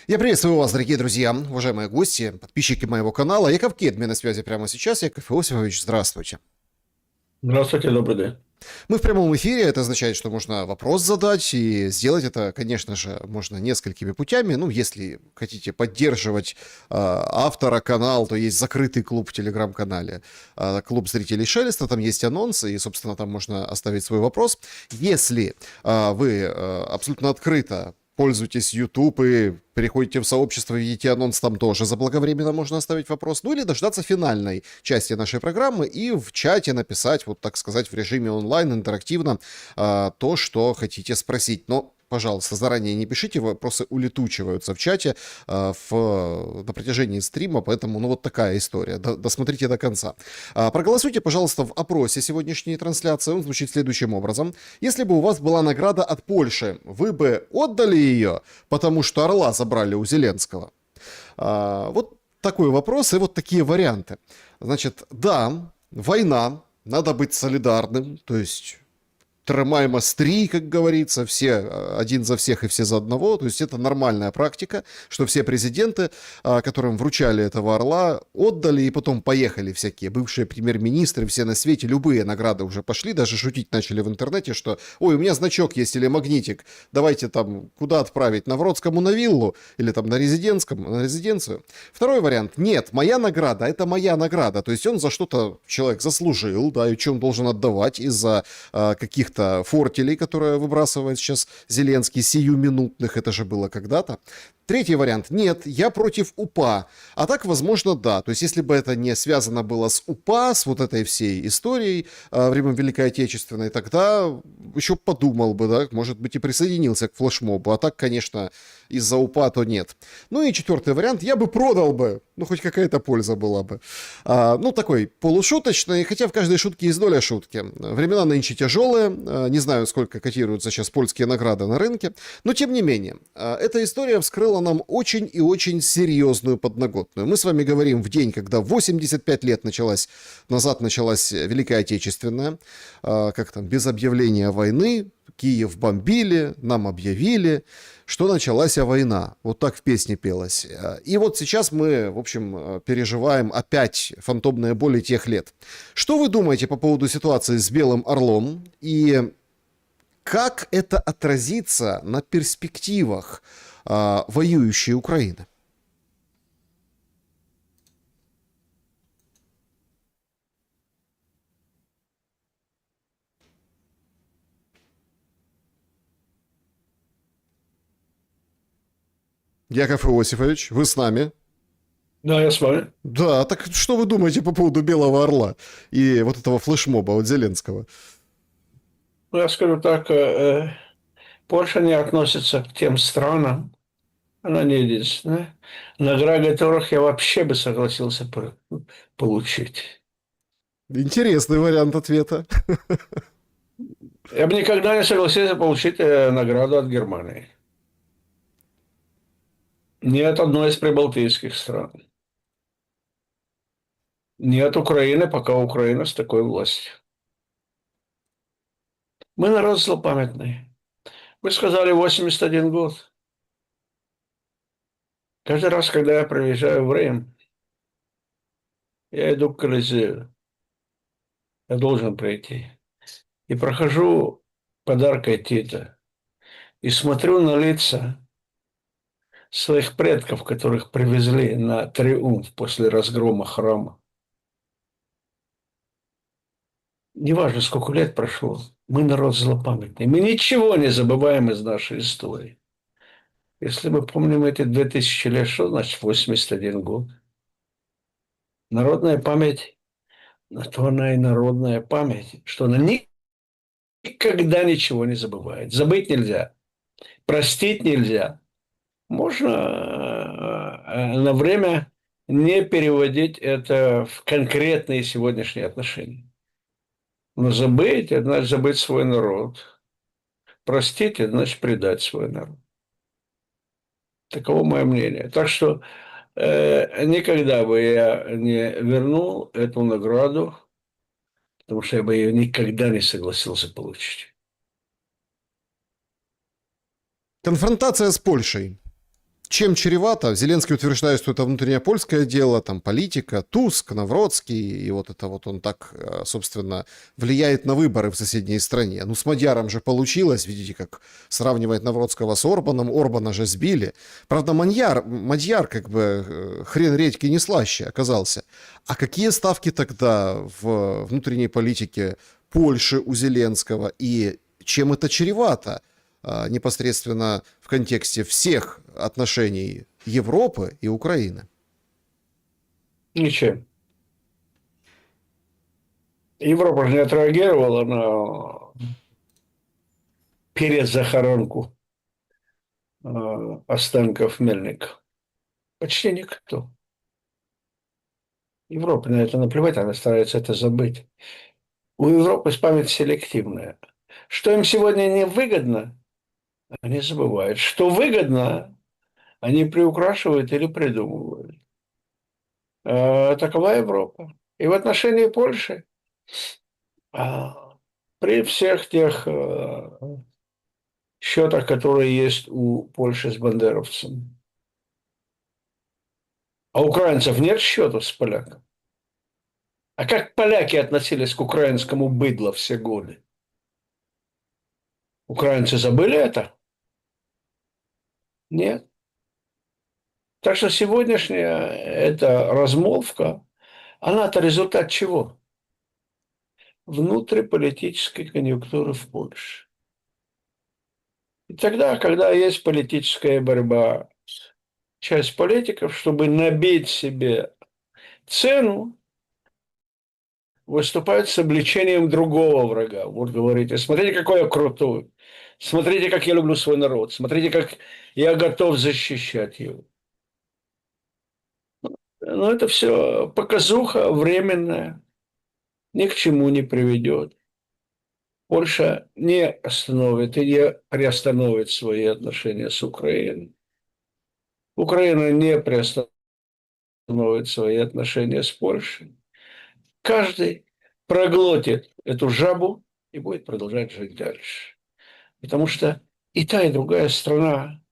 Я приветствую вас, дорогие друзья, уважаемые гости, подписчики моего канала. Яков Кедми на связи прямо сейчас. Яков Иосифович, здравствуйте. Здравствуйте, добрый день. Мы в прямом эфире, это означает, что можно вопрос задать, и сделать это, конечно же, можно несколькими путями. Ну, если хотите поддерживать автора, канал, то есть закрытый клуб в телеграм-канале, клуб зрителей Шелеста, там есть анонсы, и, собственно, там можно оставить свой вопрос. Если вы абсолютно открыто пользуйтесь YouTube и переходите в сообщество, видите анонс, там тоже заблаговременно можно оставить вопрос. Ну или дождаться финальной части нашей программы и в чате написать, вот так сказать, в режиме онлайн, интерактивно, то, что хотите спросить. Но, пожалуйста, заранее не пишите, вопросы улетучиваются в чате на протяжении стрима, поэтому, ну, вот такая история. Досмотрите до конца. Проголосуйте, пожалуйста, в опросе сегодняшней трансляции. Он звучит следующим образом. Если бы у вас была награда от Польши, вы бы отдали ее, потому что орла забрали у Зеленского? Вот такой вопрос и вот такие варианты. Значит, да, война, надо быть солидарным, то есть трымай мастри, как говорится, все один за всех и все за одного. То есть это нормальная практика, что все президенты, которым вручали этого орла, отдали и потом поехали всякие бывшие премьер-министры, все на свете, любые награды уже пошли, даже шутить начали в интернете, что ой, у меня значок есть или магнитик, давайте там куда отправить, Навродскому на виллу или там на резиденцию. Второй вариант, нет, моя награда, это моя награда, то есть он за что-то человек заслужил, да, и что он должен отдавать из-за каких-то фортелей, которые выбрасывает сейчас Зеленский, сиюминутных, это же было когда-то. Третий вариант. Нет, я против УПА. А так, возможно, да. То есть, если бы это не связано было с УПА, с вот этой всей историей времен Великой Отечественной, тогда еще подумал бы, да, может быть, и присоединился к флешмобу. А так, конечно, из-за УПА то нет. Ну и четвертый вариант. Я бы продал бы. Ну, хоть какая-то польза была бы. Ну, такой полушуточный, хотя в каждой шутке есть доля шутки. Времена нынче тяжелые. Не знаю, сколько котируются сейчас польские награды на рынке. Но, тем не менее, эта история вскрыла нам очень и очень серьезную подноготную. Мы с вами говорим в день, когда 85 лет назад началась Великая Отечественная, как там, без объявления войны, Киев бомбили, нам объявили, что началась война. Вот так в песне пелось. И вот сейчас мы, в общем, переживаем опять фантомные боли тех лет. Что вы думаете по поводу ситуации с Белым Орлом? И как это отразится на перспективах воюющей Украины? Яков Иосифович, вы с нами? Да, я с вами. Да, так что вы думаете по поводу Белого Орла и вот этого флешмоба от Зеленского? Ну, я скажу так, Польша не относится к тем странам, она не единственная, награды которых я вообще бы согласился получить. Интересный вариант ответа. Я бы никогда не согласился получить награду от Германии. Ни от одной из прибалтийских стран. Ни от Украины, пока Украина с такой властью. Мы народ злопамятный. Вы сказали 81 год. Каждый раз, когда я приезжаю в Рим, я иду к Колизею. Я должен прийти. И прохожу подаркой Тита и смотрю на лица своих предков, которых привезли на триумф после разгрома храма. Неважно, сколько лет прошло, мы народ злопамятный. Мы ничего не забываем из нашей истории. Если мы помним эти 2000 лет, что значит 81 год? Народная память, на то она и народная память, что она никогда ничего не забывает. Забыть нельзя, простить нельзя. Можно на время не переводить это в конкретные сегодняшние отношения. Но забыть – это значит забыть свой народ. Простить – это значит предать свой народ. Таково мое мнение. Так что никогда бы я не вернул эту награду, потому что я бы ее никогда не согласился получить. Конфронтация с Польшей. Чем чревато? Зеленский утверждает, что это внутреннее польское дело, там политика, Туск, Навроцкий, и вот это вот он так, собственно, влияет на выборы в соседней стране. Ну, с Мадьяром же получилось, видите, как сравнивает Навроцкого с Орбаном, Орбана же сбили. Правда, Мадьяр как бы хрен редьки не слаще оказался. А какие ставки тогда в внутренней политике Польши у Зеленского, и чем это чревато? Непосредственно в контексте всех отношений Европы и Украины. Ничем. Европа же не отреагировала на перезахоронку останков Мельника. Почти никто. Европе на это наплевать, она старается это забыть. У Европы память селективная. Что им сегодня не выгодно, они забывают. Что выгодно, они приукрашивают или придумывают. Такова Европа. И в отношении Польши при всех тех счетах, которые есть у Польши с бандеровцами. А у украинцев нет счетов с поляками. А как поляки относились к украинскому быдлу все годы? Украинцы забыли это? Нет. Так что сегодняшняя эта размолвка, она-то результат чего? Внутриполитической конъюнктуры в Польше. И тогда, когда есть политическая борьба, часть политиков, чтобы набить себе цену, выступают с обличением другого врага. Вот говорите, смотрите, какой я крутой, смотрите, как я люблю свой народ, смотрите, как я готов защищать его. Но это все показуха временная, ни к чему не приведет. Польша не остановит и не приостановит свои отношения с Украиной. Украина не приостановит свои отношения с Польшей. Каждый проглотит эту жабу и будет продолжать жить дальше. Потому что и та, и другая страна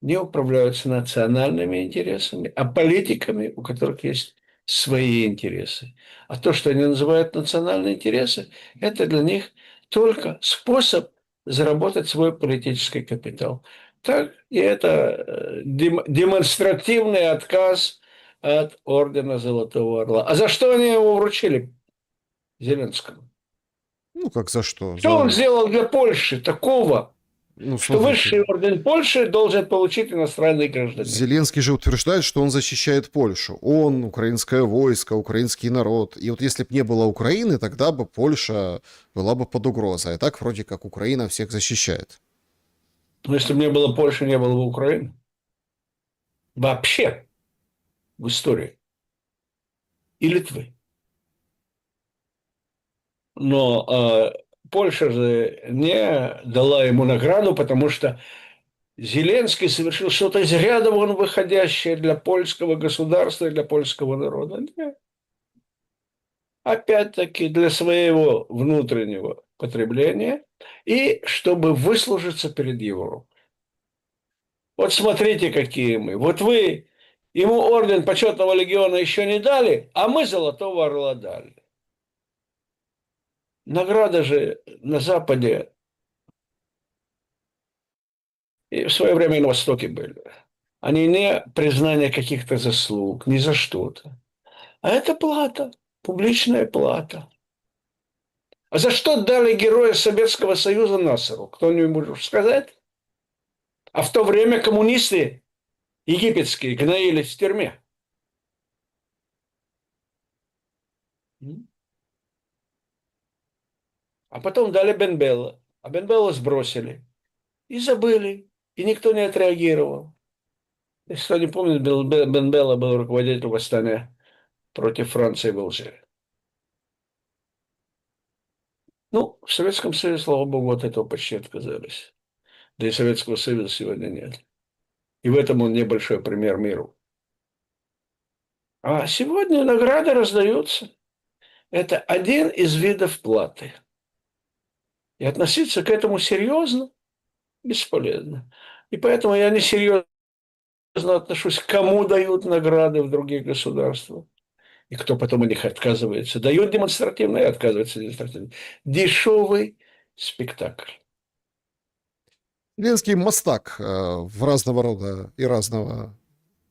не управляются национальными интересами, а политиками, у которых есть свои интересы. А то, что они называют национальные интересы, это для них только способ заработать свой политический капитал. Так и это демонстративный отказ от ордена Золотого Орла. А за что они его вручили Зеленскому? Ну, как за что? Что он За... сделал для Польши такого, Ну, что высший смотрите, орден Польши должен получить иностранный гражданин? Зеленский же утверждает, что он защищает Польшу. Он, украинское войско, украинский народ. И вот если бы не было Украины, тогда бы Польша была бы под угрозой. А так вроде как Украина всех защищает. Но если бы не было Польши, не было бы Украины. Вообще в истории. И Литвы. Но Польша же не дала ему награду, потому что Зеленский совершил что-то из ряда вон выходящее для польского государства и для польского народа. Нет. Опять-таки для своего внутреннего потребления и чтобы выслужиться перед Европой. Вот смотрите, какие мы. Вот вы ему орден почетного легиона еще не дали, а мы Золотого Орла дали. Награда же на Западе и в свое время и на Востоке были. Они не признание каких-то заслуг, ни за что-то. А это плата, публичная плата. А за что дали героя Советского Союза Насару? Кто-нибудь может сказать? А в то время коммунисты египетские гноились в тюрьме. А потом дали Бенбелла. А Бенбелла сбросили. И забыли. И никто не отреагировал. Если кто не помнит, Бенбелла был руководителем восстания против Франции в Алжире. Ну, в Советском Союзе, слава богу, от этого почти отказались. Да и Советского Союза сегодня нет. И в этом он небольшой пример миру. А сегодня награды раздаются. Это один из видов платы. И относиться к этому серьезно бесполезно. И поэтому я не серьезно отношусь, кому дают награды в других государствах, и кто потом от них отказывается. Дают демонстративно и отказывается демонстративно. Дешевый спектакль. Зеленский мастак в разного рода и разного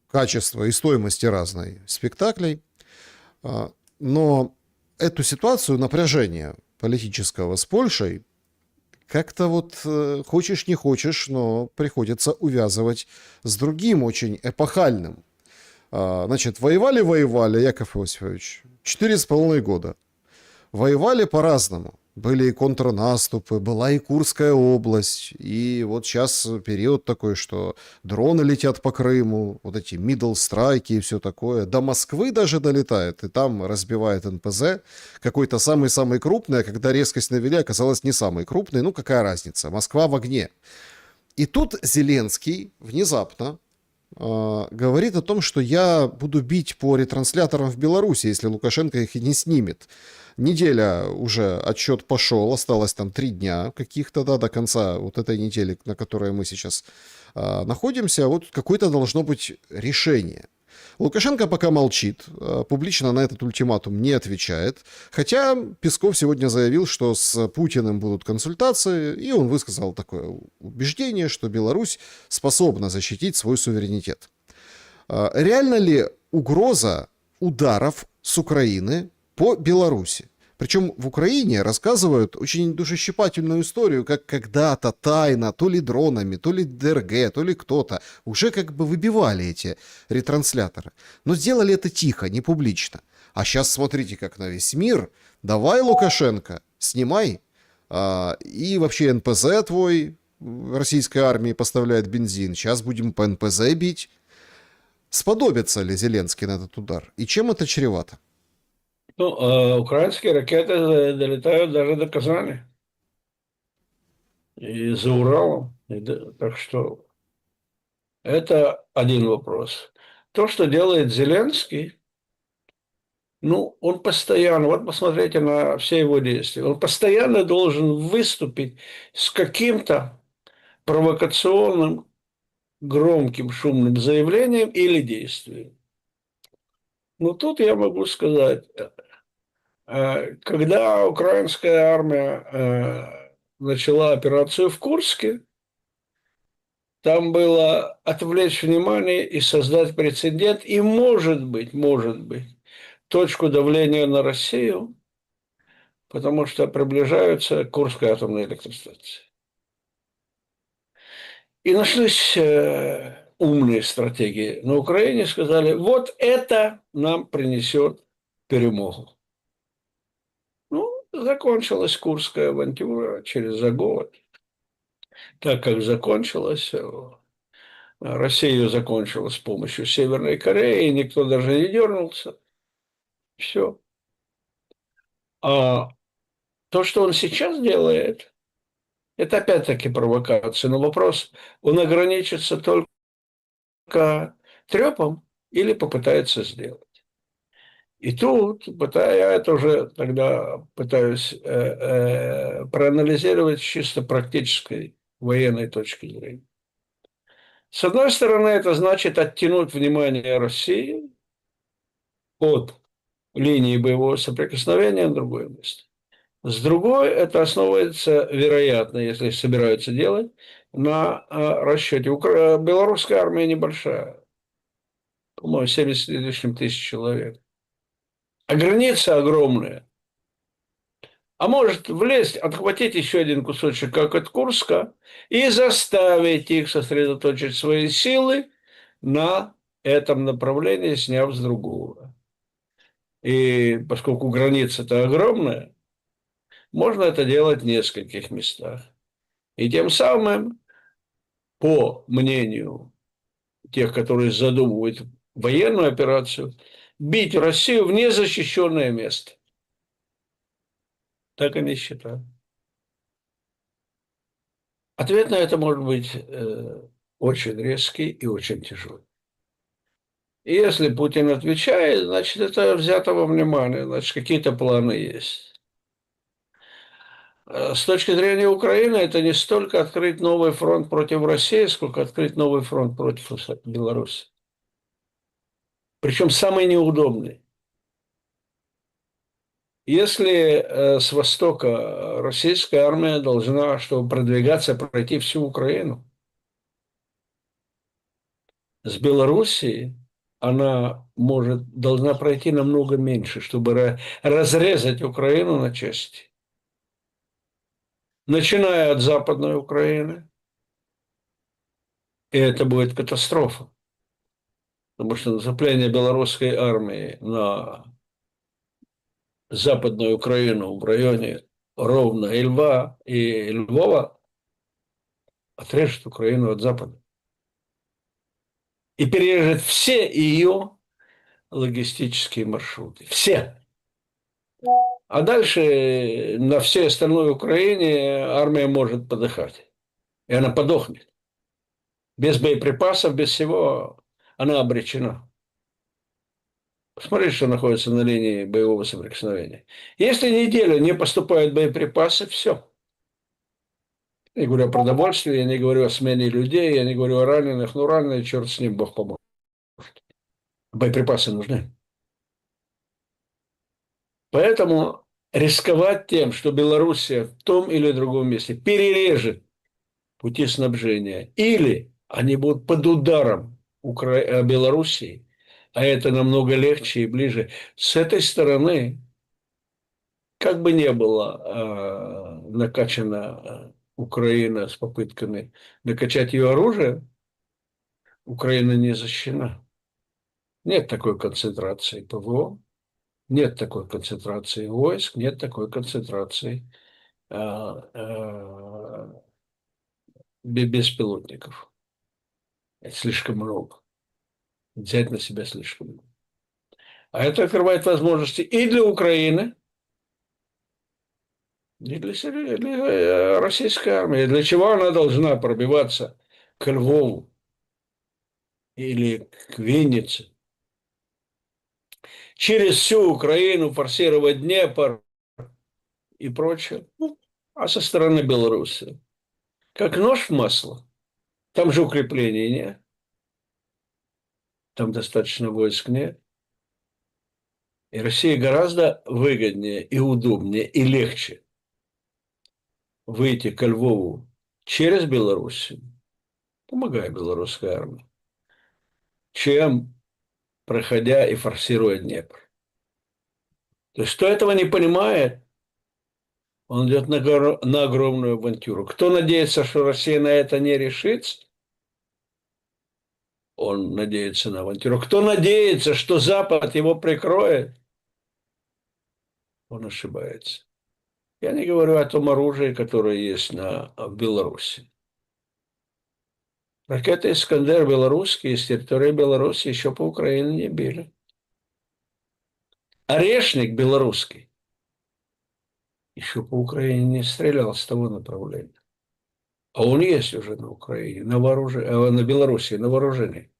качества и стоимости разной спектаклей. Но эту ситуацию напряжения политического с Польшей как-то вот хочешь не хочешь, но приходится увязывать с другим очень эпохальным. Значит, воевали, Яков Иосифович, 4,5 года. Воевали по-разному. Были и контрнаступы, была и Курская область. И вот сейчас период такой, что дроны летят по Крыму, вот эти middle страйки и все такое. До Москвы даже долетает, и там разбивает НПЗ. Какой-то самый-самый крупный, а когда резкость навели, оказалось не самый крупный. Ну, какая разница? Москва в огне. И тут Зеленский внезапно говорит о том, что я буду бить по ретрансляторам в Беларуси, если Лукашенко их и не снимет. Неделя уже отсчет пошел, осталось там 3 дня каких-то, да, до конца вот этой недели, на которой мы сейчас находимся. Вот какое-то должно быть решение. Лукашенко пока молчит, публично на этот ультиматум не отвечает, хотя Песков сегодня заявил, что с Путиным будут консультации, и он высказал такое убеждение, что Беларусь способна защитить свой суверенитет. Реально ли угроза ударов с Украины по Беларуси? Причем в Украине рассказывают очень душещипательную историю, как когда-то тайно, то ли дронами, то ли ДРГ, то ли кто-то, уже как бы выбивали эти ретрансляторы. Но сделали это тихо, не публично. А сейчас смотрите, как на весь мир. Давай, Лукашенко, снимай. И вообще НПЗ твой российской армии поставляет бензин. Сейчас будем по НПЗ бить. Сподобится ли Зеленский на этот удар? И чем это чревато? Ну, украинские ракеты долетают даже до Казани и за Уралом. Так что это один вопрос. То, что делает Зеленский, ну, он постоянно, вот посмотрите на все его действия, он постоянно должен выступить с каким-то провокационным, громким, шумным заявлением или действием. Ну, тут я могу сказать, когда украинская армия начала операцию в Курске, там было отвлечь внимание и создать прецедент, и, может быть, точку давления на Россию, потому что приближаются Курская атомная электростанция. И нашлись умные стратегии. На Украине сказали, вот это нам принесет перемогу. Ну, закончилась Курская авантюра через год. Так как закончилась, Россия закончила с помощью Северной Кореи, никто даже не дернулся. Все. А то, что он сейчас делает, это опять-таки провокация. Но вопрос, он ограничится только трепом или попытается сделать. И тут, я это уже тогда пытаюсь проанализировать с чисто практической военной точки зрения. С одной стороны, это значит оттянуть внимание России от линии боевого соприкосновения на другое место. С другой, это основывается, вероятно, если собираются делать, на расчете. Белорусская армия небольшая, по-моему, 70 с лишним тысяч человек. А граница огромная. А может влезть, отхватить еще один кусочек, как от Курска, и заставить их сосредоточить свои силы на этом направлении, сняв с другого. И поскольку граница-то огромная, можно это делать в нескольких местах. И тем самым, по мнению тех, которые задумывают военную операцию, бить Россию в незащищенное место. Так они считают. Ответ на это может быть очень резкий и очень тяжелый. И если Путин отвечает, значит, это взято во внимание, значит, какие-то планы есть. С точки зрения Украины, это не столько открыть новый фронт против России, сколько открыть новый фронт против Беларуси. Причем самый неудобный. Если с востока российская армия должна, чтобы продвигаться, пройти всю Украину, с Белоруссией она должна пройти намного меньше, чтобы разрезать Украину на части. Начиная от Западной Украины, и это будет катастрофа, потому что наступление белорусской армии на Западную Украину в районе Ровно и Львова отрежет Украину от Запада и перережет все ее логистические маршруты. Все. А дальше на всей остальной Украине армия может подыхать. И она подохнет. Без боеприпасов, без всего она обречена. Посмотрите, что находится на линии боевого соприкосновения. Если неделю не поступают боеприпасы, все. Я не говорю о продовольствии, я не говорю о смене людей, я не говорю о раненых. Ну, раненые, черт с ним, Бог поможет. Боеприпасы нужны. Поэтому рисковать тем, что Белоруссия в том или другом месте перережет пути снабжения, или они будут под ударом Белоруссии, а это намного легче и ближе. С этой стороны, как бы не было накачана Украина с попытками накачать ее оружие, Украина не защищена. Нет такой концентрации ПВО, нет такой концентрации войск, нет такой концентрации беспилотников. Это слишком много. Взять на себя слишком много. А это открывает возможности и для Украины, и для российской армии. Для чего она должна пробиваться к Львову или к Виннице? Через всю Украину форсировать Днепр и прочее. Ну, а со стороны Беларуси. Как нож в масло. Там же укреплений нет. Там достаточно войск нет. И России гораздо выгоднее и удобнее и легче выйти ко Львову через Белоруссию, помогая белорусской армии, чем проходя и форсируя Днепр. То есть, кто этого не понимает, он идет на огромную авантюру. Кто надеется, что Россия на это не решится, он надеется на авантюру. Кто надеется, что Запад его прикроет, он ошибается. Я не говорю о том оружии, которое есть в Беларуси. Ракеты «Искандер» белорусские с территории Беларуси еще по Украине не били. Орешник белорусский еще по Украине не стрелял с того направления. А он есть уже на Украине, на Белоруссии, на вооружении.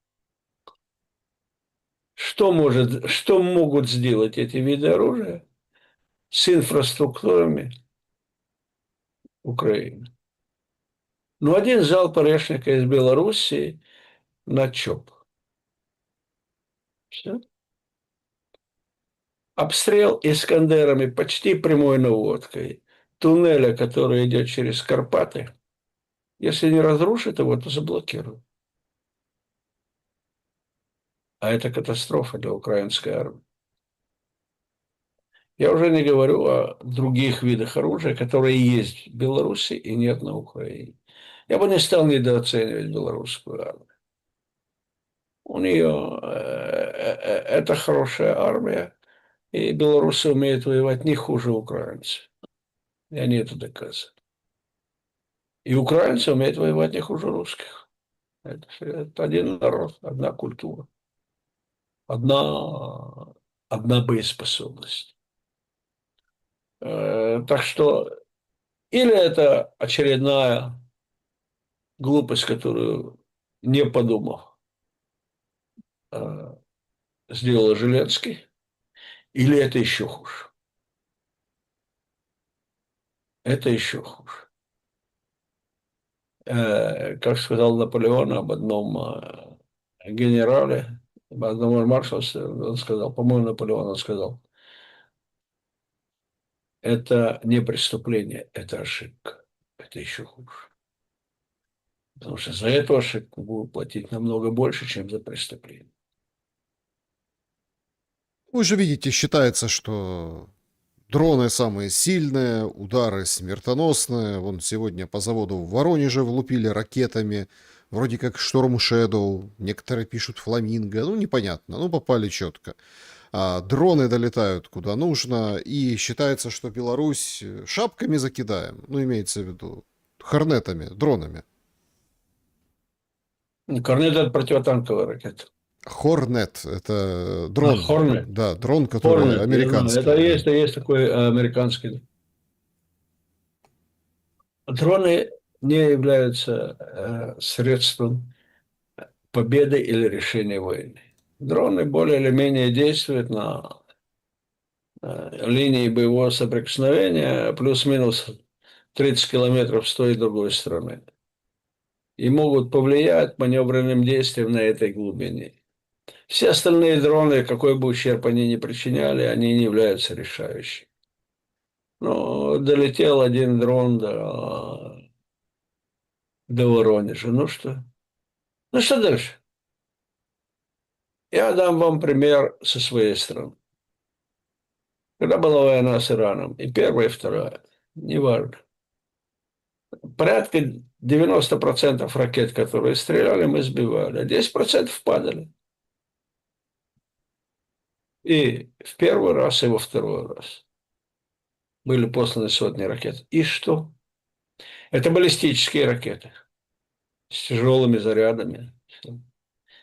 Что могут сделать эти виды оружия с инфраструктурами Украины? Ну, один залп орешника из Белоруссии на ЧОП. Все. Обстрел «Искандерами» почти прямой наводкой туннеля, который идет через Карпаты, если не разрушит его, то заблокирует. А это катастрофа для украинской армии. Я уже не говорю о других видах оружия, которые есть в Беларуси и нет на Украине. Я бы не стал недооценивать белорусскую армию. У нее это хорошая армия, и белорусы умеют воевать не хуже украинцев. И они это доказывают. И украинцы умеют воевать не хуже русских. Это один народ, одна культура, одна, одна боеспособность. Так что или это очередная глупость, которую, не подумав, сделал Зеленский, или это еще хуже. это еще хуже. Как сказал Наполеон об одном генерале, об одном маршале, он сказал, по-моему, Наполеон, он сказал, это не преступление, это ошибка. Это еще хуже. Потому что за эту ошибку будут платить намного больше, чем за преступление. Вы же видите, считается, что дроны самые сильные, удары смертоносные. Вон сегодня по заводу в Воронеже влупили ракетами, вроде как Шторм Shadow, некоторые пишут Фламинго, ну непонятно, ну попали четко. А дроны долетают куда нужно, и считается, что Беларусь шапками закидаем, ну имеется в виду хорнетами, дронами. Корнет – это противотанковая ракета. Хорнет — это дрон, Хорнет. да, дрон, который Хорнет, я знаю. американский, да. Это есть такой американский. Дроны не являются средством победы или решения войны. Дроны более или менее действуют на линии боевого соприкосновения плюс-минус 30 километров с той и другой стороны. И могут повлиять маневренным действием на этой глубине. Все остальные дроны, какой бы ущерб они ни причиняли, они не являются решающими. Ну, долетел один дрон до Воронежа. Ну что? Ну что дальше? Я дам вам пример со своей стороны. Когда была война с Ираном, и первая, и вторая, неважно, порядка 90% ракет, которые стреляли, мы сбивали, а 10% падали. И в первый раз, и во второй раз были посланы сотни ракет. И что? Это баллистические ракеты с тяжелыми зарядами.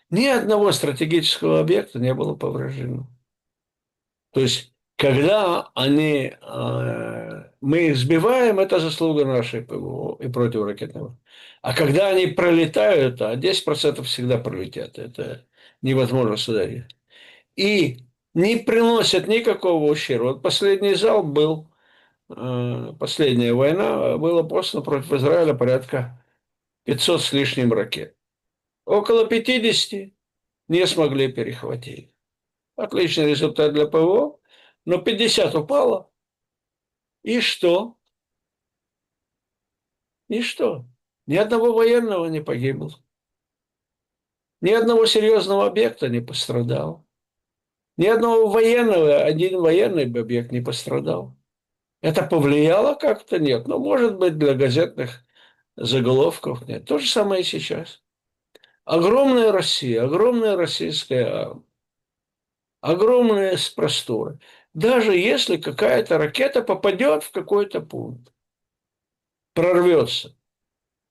Ни одного стратегического объекта не было повреждено. То есть, когда мы их сбиваем, это заслуга нашей ПВО и противоракетного. А когда они пролетают, а 10% всегда пролетят, это невозможно судить. И не приносят никакого ущерба. Вот последний залп был, последняя война, было послано против Израиля порядка 500 с лишним ракет. Около 50 не смогли перехватить. Отличный результат для ПВО, но 50 упало. И что? И что? Ни одного военного не погибло. Ни одного серьезного объекта не пострадал. Ни одного военного, один военный объект не пострадал. Это повлияло как-то? Нет. Ну, может быть, для газетных заголовков нет. То же самое и сейчас. Огромная Россия, огромная российская армия, огромные просторы. Даже если какая-то ракета попадет в какой-то пункт, прорвется,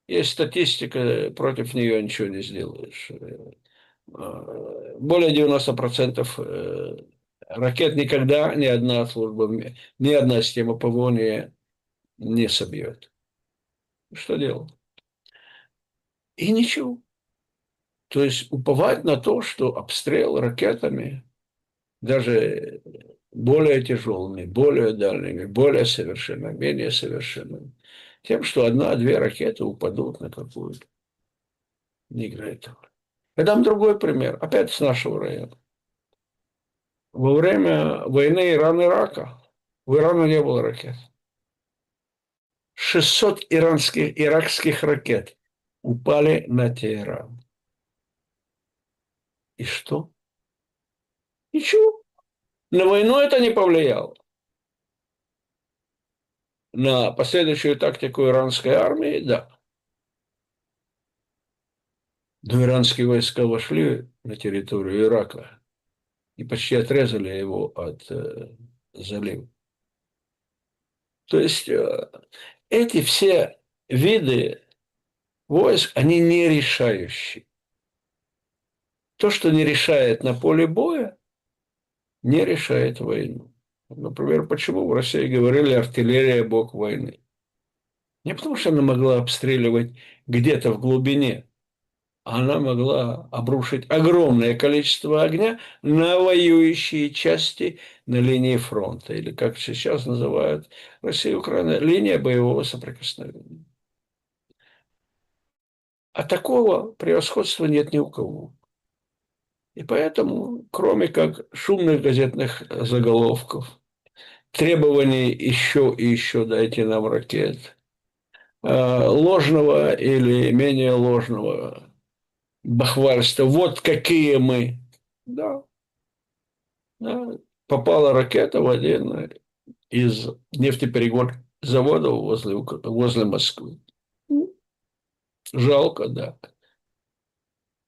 есть статистика, против нее ничего не сделаешь. Более 90% ракет никогда ни одна служба, ни одна система ПВО не собьет. Что делать? И ничего. То есть уповать на то, что обстрел ракетами, даже более тяжелыми, более дальними, более совершенными, менее совершенными, тем, что одна-две ракеты упадут на какую-то, не играет роли. Я дам другой пример, опять с нашего района. Во время войны Иран-Ирака у Ирана не было ракет. 600 иракских ракет упали на Теherан. И что? Ничего. На войну это не повлияло. На последующую тактику иранской армии, да. Но иранские войска вошли на территорию Ирака и почти отрезали его от залива. То есть эти все виды войск, они не решающие. То, что не решает на поле боя, не решает войну. Например, почему в России говорили артиллерия – бог войны? Не потому, что она могла обстреливать где-то в глубине, она могла обрушить огромное количество огня на воюющие части на линии фронта, или, как сейчас называют Россия и Украина, линия боевого соприкосновения. А такого превосходства нет ни у кого. И поэтому, кроме как шумных газетных заголовков, требований еще и еще дайте нам ракет, ложного или менее ложного бахвальства, вот какие мы. Да, да. Попала ракета в один из нефтеперегонных заводов возле Москвы. Жалко, да.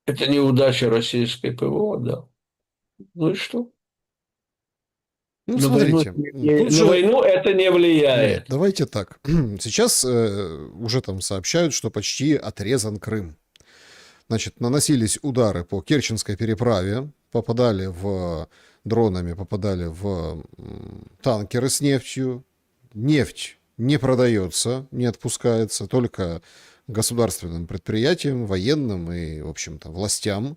Это неудача российской ПВО, да. Ну и что? Ну, смотрите, тут На же войну это не нет, влияет. давайте так. Сейчас уже там сообщают, что почти отрезан Крым. Значит, наносились удары по Керченской переправе, попадали в дронами, попадали в танкеры с нефтью. Нефть не продается, не отпускается, только государственным предприятиям, военным и, в общем-то, властям.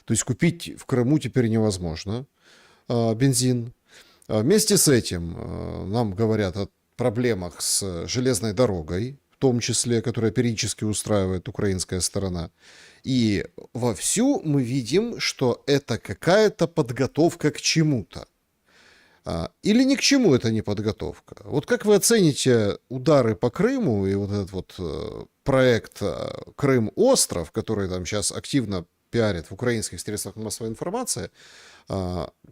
То есть купить в Крыму теперь невозможно бензин. Вместе с этим нам говорят о проблемах с железной дорогой, в том числе, которая периодически устраивает украинская сторона. И вовсю мы видим, что это какая-то подготовка к чему-то. Или ни к чему это не подготовка. Вот как вы оцените удары по Крыму и вот этот вот проект Крым-остров, который там сейчас активно пиарит в украинских средствах массовой информации,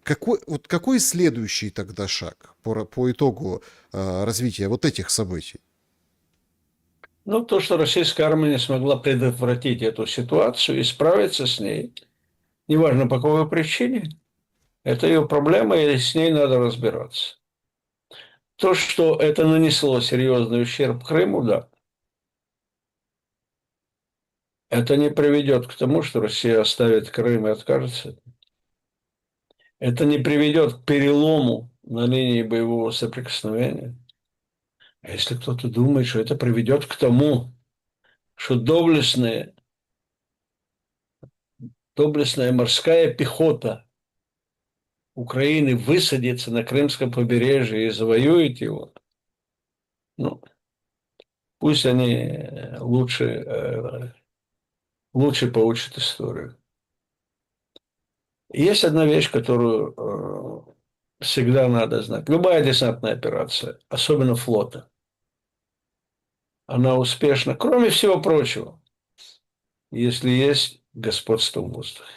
какой следующий тогда шаг по итогу развития вот этих событий? Ну, то, что российская армия не смогла предотвратить эту ситуацию и справиться с ней, неважно по какой причине, это ее проблема, и с ней надо разбираться. То, что это нанесло серьезный ущерб Крыму, да, это не приведет к тому, что Россия оставит Крым и откажется. Это не приведет к перелому на линии боевого соприкосновения. А если кто-то думает, что это приведет к тому, что доблестная морская пехота Украины высадится на Крымском побережье и завоюет его, ну, пусть они лучше поучат историю. Есть одна вещь, которую всегда надо знать. Любая десантная операция, особенно флота, она успешна, кроме всего прочего, если есть господство в воздухе.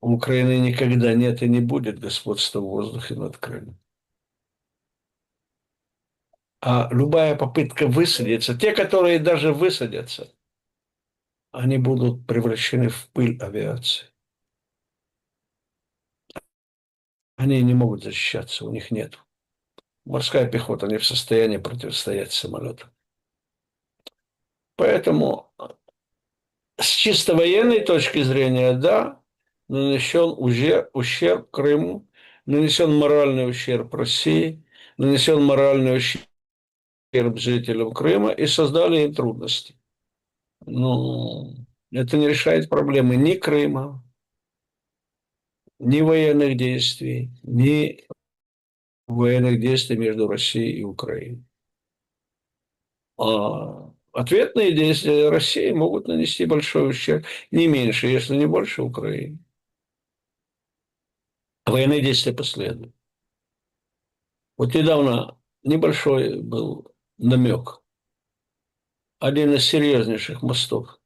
У Украины никогда нет и не будет господства в воздухе над Крымом. А любая попытка высадиться, те, которые даже высадятся, они будут превращены в пыль авиации. Они не могут защищаться, у них нет. Морская пехота не в состоянии противостоять самолету. Поэтому с чисто военной точки зрения, да, нанесен ущерб Крыму, нанесен моральный ущерб России, нанесен моральный ущерб жителям Крыма и создали им трудности. Но это не решает проблемы ни Крыма, ни военных действий, ни военных действий между Россией и Украиной. А ответные действия России могут нанести большой ущерб, не меньше, если не больше Украине. Военные действия последуют. Вот недавно небольшой был намек. Один из серьезнейших мостов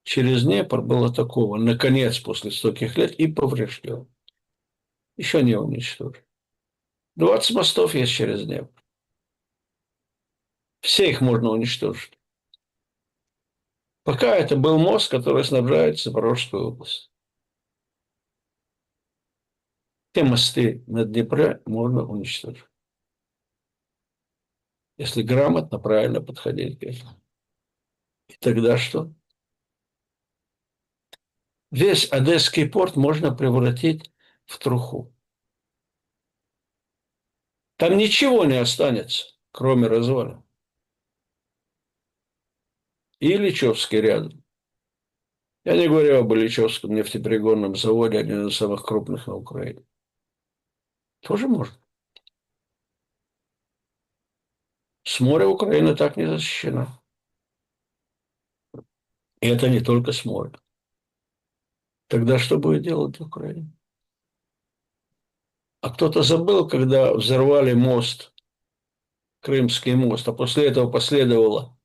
через Днепр был атакован, наконец, после стольких лет, и поврежден. Еще не уничтожен. 20 мостов есть через Днепр. Все их можно уничтожить. Пока это был мост, который снабжает Запорожскую область. Все мосты на Днепре можно уничтожить. Если грамотно, правильно подходить к этому. И тогда что? Весь Одесский порт можно превратить в труху. Там ничего не останется, кроме развалин. И Ильичевский рядом. Я не говорю об Ильичевском нефтеперегонном заводе, один из самых крупных на Украине. Тоже можно. С моря Украина так не защищена. И это не только с моря. Тогда что будет делать Украина? А кто-то забыл, когда взорвали мост, Крымский мост, а после этого последовала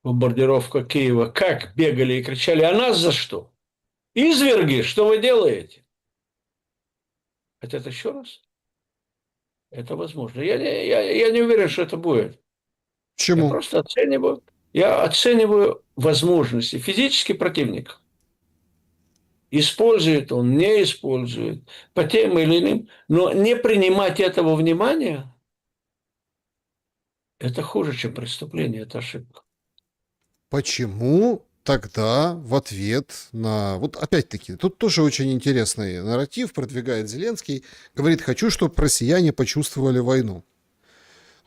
бомбардировка Киева. Как бегали и кричали: а нас за что? Изверги, что вы делаете? Хотят еще раз? Это возможно. Я не уверен, что это будет. Я Почему? просто оцениваю. Я оцениваю возможности физически противника. Использует он, не использует, по тем или иным. Но не принимать этого внимания – это хуже, чем преступление, это ошибка. Почему тогда в ответ на... Вот опять-таки, тут тоже очень интересный нарратив продвигает Зеленский. Говорит, хочу, чтобы россияне почувствовали войну.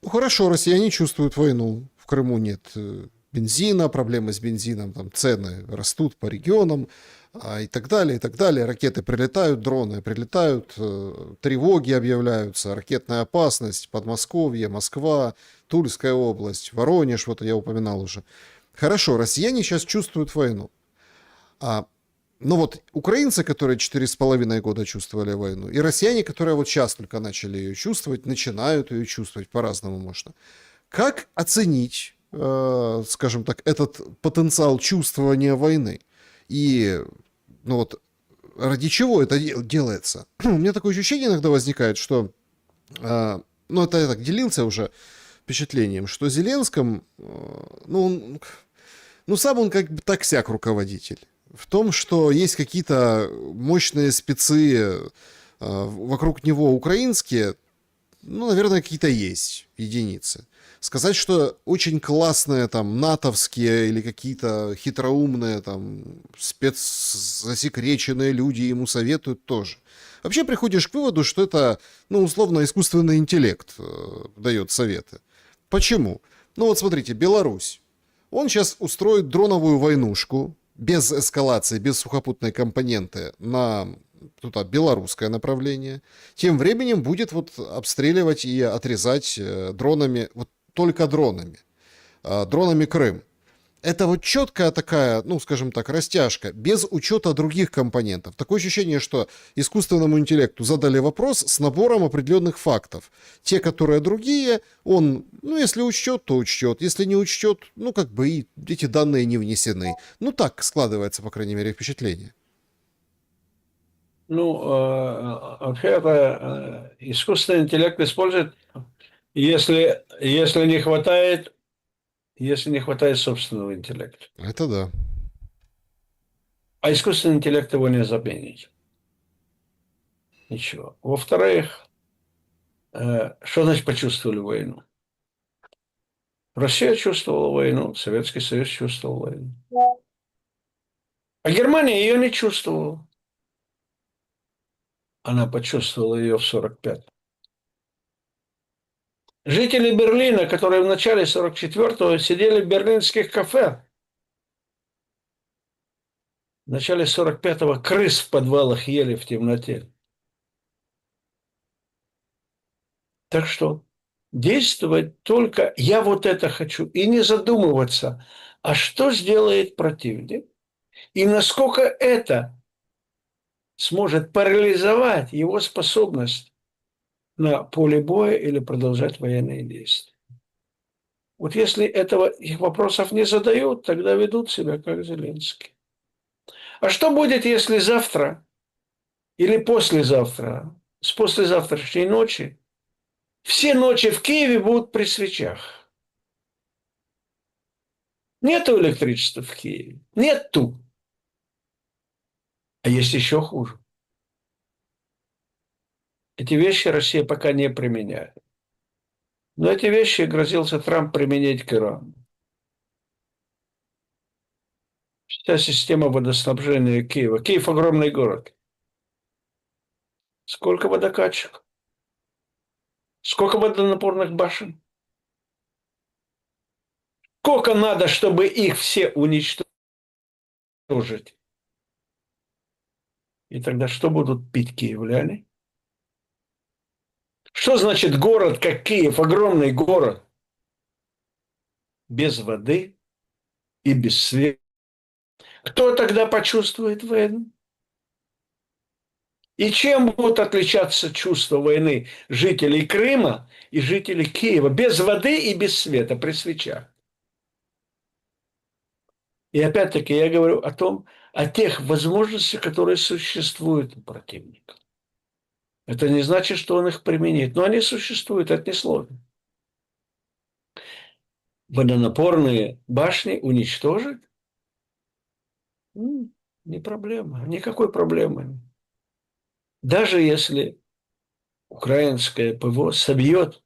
Ну хорошо, россияне чувствуют войну. В Крыму нет бензина, проблемы с бензином, там цены растут по регионам и так далее, и так далее. Ракеты прилетают, дроны прилетают, тревоги объявляются, ракетная опасность, Подмосковье, Москва, Тульская область, Воронеж, вот я упоминал уже. Хорошо, россияне сейчас чувствуют войну. Но вот украинцы, которые 4,5 года чувствовали войну, и россияне, которые вот сейчас только начали ее чувствовать, начинают ее чувствовать, по-разному можно. Как оценить, скажем так, этот потенциал чувствования войны? И, ну вот, ради чего это делается? У меня такое ощущение иногда возникает, что, ну это я так делился уже впечатлением, что Зеленском, сам он как бы так-сяк руководитель. В том, что есть какие-то мощные спецы вокруг него украинские, наверное, какие-то есть единицы. Сказать, что очень классные там натовские или какие-то хитроумные там спецзасекреченные люди ему советуют тоже. Вообще приходишь к выводу, что это, условно, искусственный интеллект дает советы. Почему? Вот смотрите, Беларусь. Он сейчас устроит дроновую войнушку без эскалации, без сухопутной компоненты на туда белорусское направление. Тем временем будет вот обстреливать и отрезать дронами, вот только дронами. Дронами Крым. Это вот четкая такая, скажем так, растяжка, без учета других компонентов. Такое ощущение, что искусственному интеллекту задали вопрос с набором определенных фактов. Те, которые другие, он, если учтет, то учтет. Если не учтет, как бы и эти данные не внесены. Так складывается, по крайней мере, впечатление. Вообще это искусственный интеллект использует, если не хватает собственного интеллекта. Это да. А искусственный интеллект его не заменит. Ничего. Во-вторых, что значит почувствовали войну? Россия чувствовала войну, Советский Союз чувствовал войну. А Германия ее не чувствовала. Она почувствовала ее в 1945. Жители Берлина, которые в начале 1944-го сидели в берлинских кафе, в начале 1945-го крыс в подвалах ели в темноте. Так что действовать только «я вот это хочу» и не задумываться, а что сделает противник и насколько это сможет парализовать его способность на поле боя или продолжать военные действия. Вот если этого их вопросов не задают, тогда ведут себя как Зеленский. А что будет, если завтра или послезавтра, с послезавтрашней ночи, все ночи в Киеве будут при свечах? Нету электричества в Киеве. Нету. А есть еще хуже. Эти вещи Россия пока не применяет. Но эти вещи грозился Трамп применить к Ирану. Вся система водоснабжения Киева. Киев – огромный город. Сколько водокачек? Сколько водонапорных башен? Сколько надо, чтобы их все уничтожить? уничтожить. И тогда что будут пить киевляне? Что значит город, как Киев, огромный город, без воды и без света? Кто тогда почувствует войну? И чем будут отличаться чувства войны жителей Крыма и жителей Киева без воды и без света при свечах? И опять-таки я говорю о тех возможностях, которые существуют у противника. Это не значит, что он их применит, но они существуют, это несложно. Водонапорные башни уничтожить? Не проблема, никакой проблемы. Даже если украинское ПВО собьет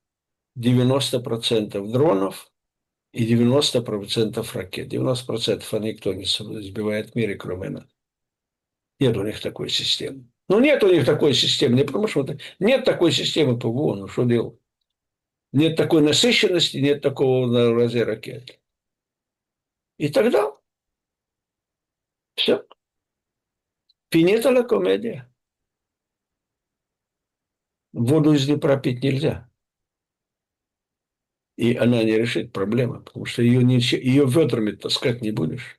90% дронов и 90% ракет. 90% никто не сбивает в мире, кроме нас. Нет у них такой системы. Ну, нет у них такой системы, не потому что нет такой системы ПВО, ну что делать? Нет такой насыщенности, нет такого разнообразия ракет. И тогда все. Финита ла комедия. Воду из Днепра пить нельзя. И она не решит проблемы, потому что ее ведрами таскать не будешь.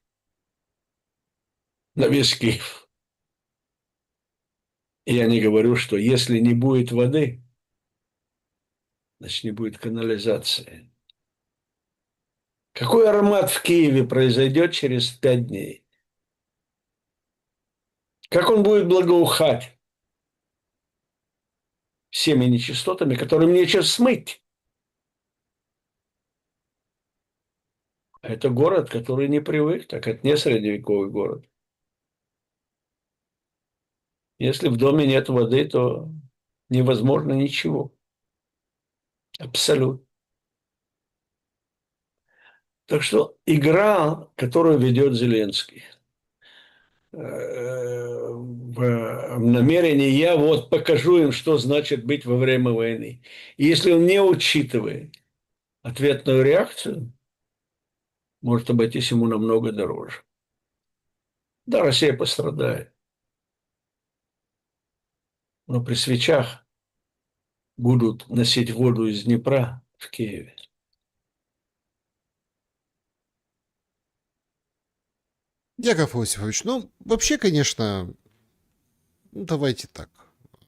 На весь Киев. И я не говорю, что если не будет воды, значит, не будет канализации. Какой аромат в Киеве произойдет через 5 дней? Как он будет благоухать всеми нечистотами, которым нечего смыть? Это город, который не привык, так это не средневековый город. Если в доме нет воды, то невозможно ничего. Абсолютно. Так что игра, которую ведет Зеленский, в намерении я вот покажу им, что значит быть во время войны. И если он не учитывает ответную реакцию, может обойтись ему намного дороже. Да, Россия пострадает. Но при свечах будут носить воду из Днепра в Киеве. Яков Иосифович, ну, вообще, конечно, ну, давайте так.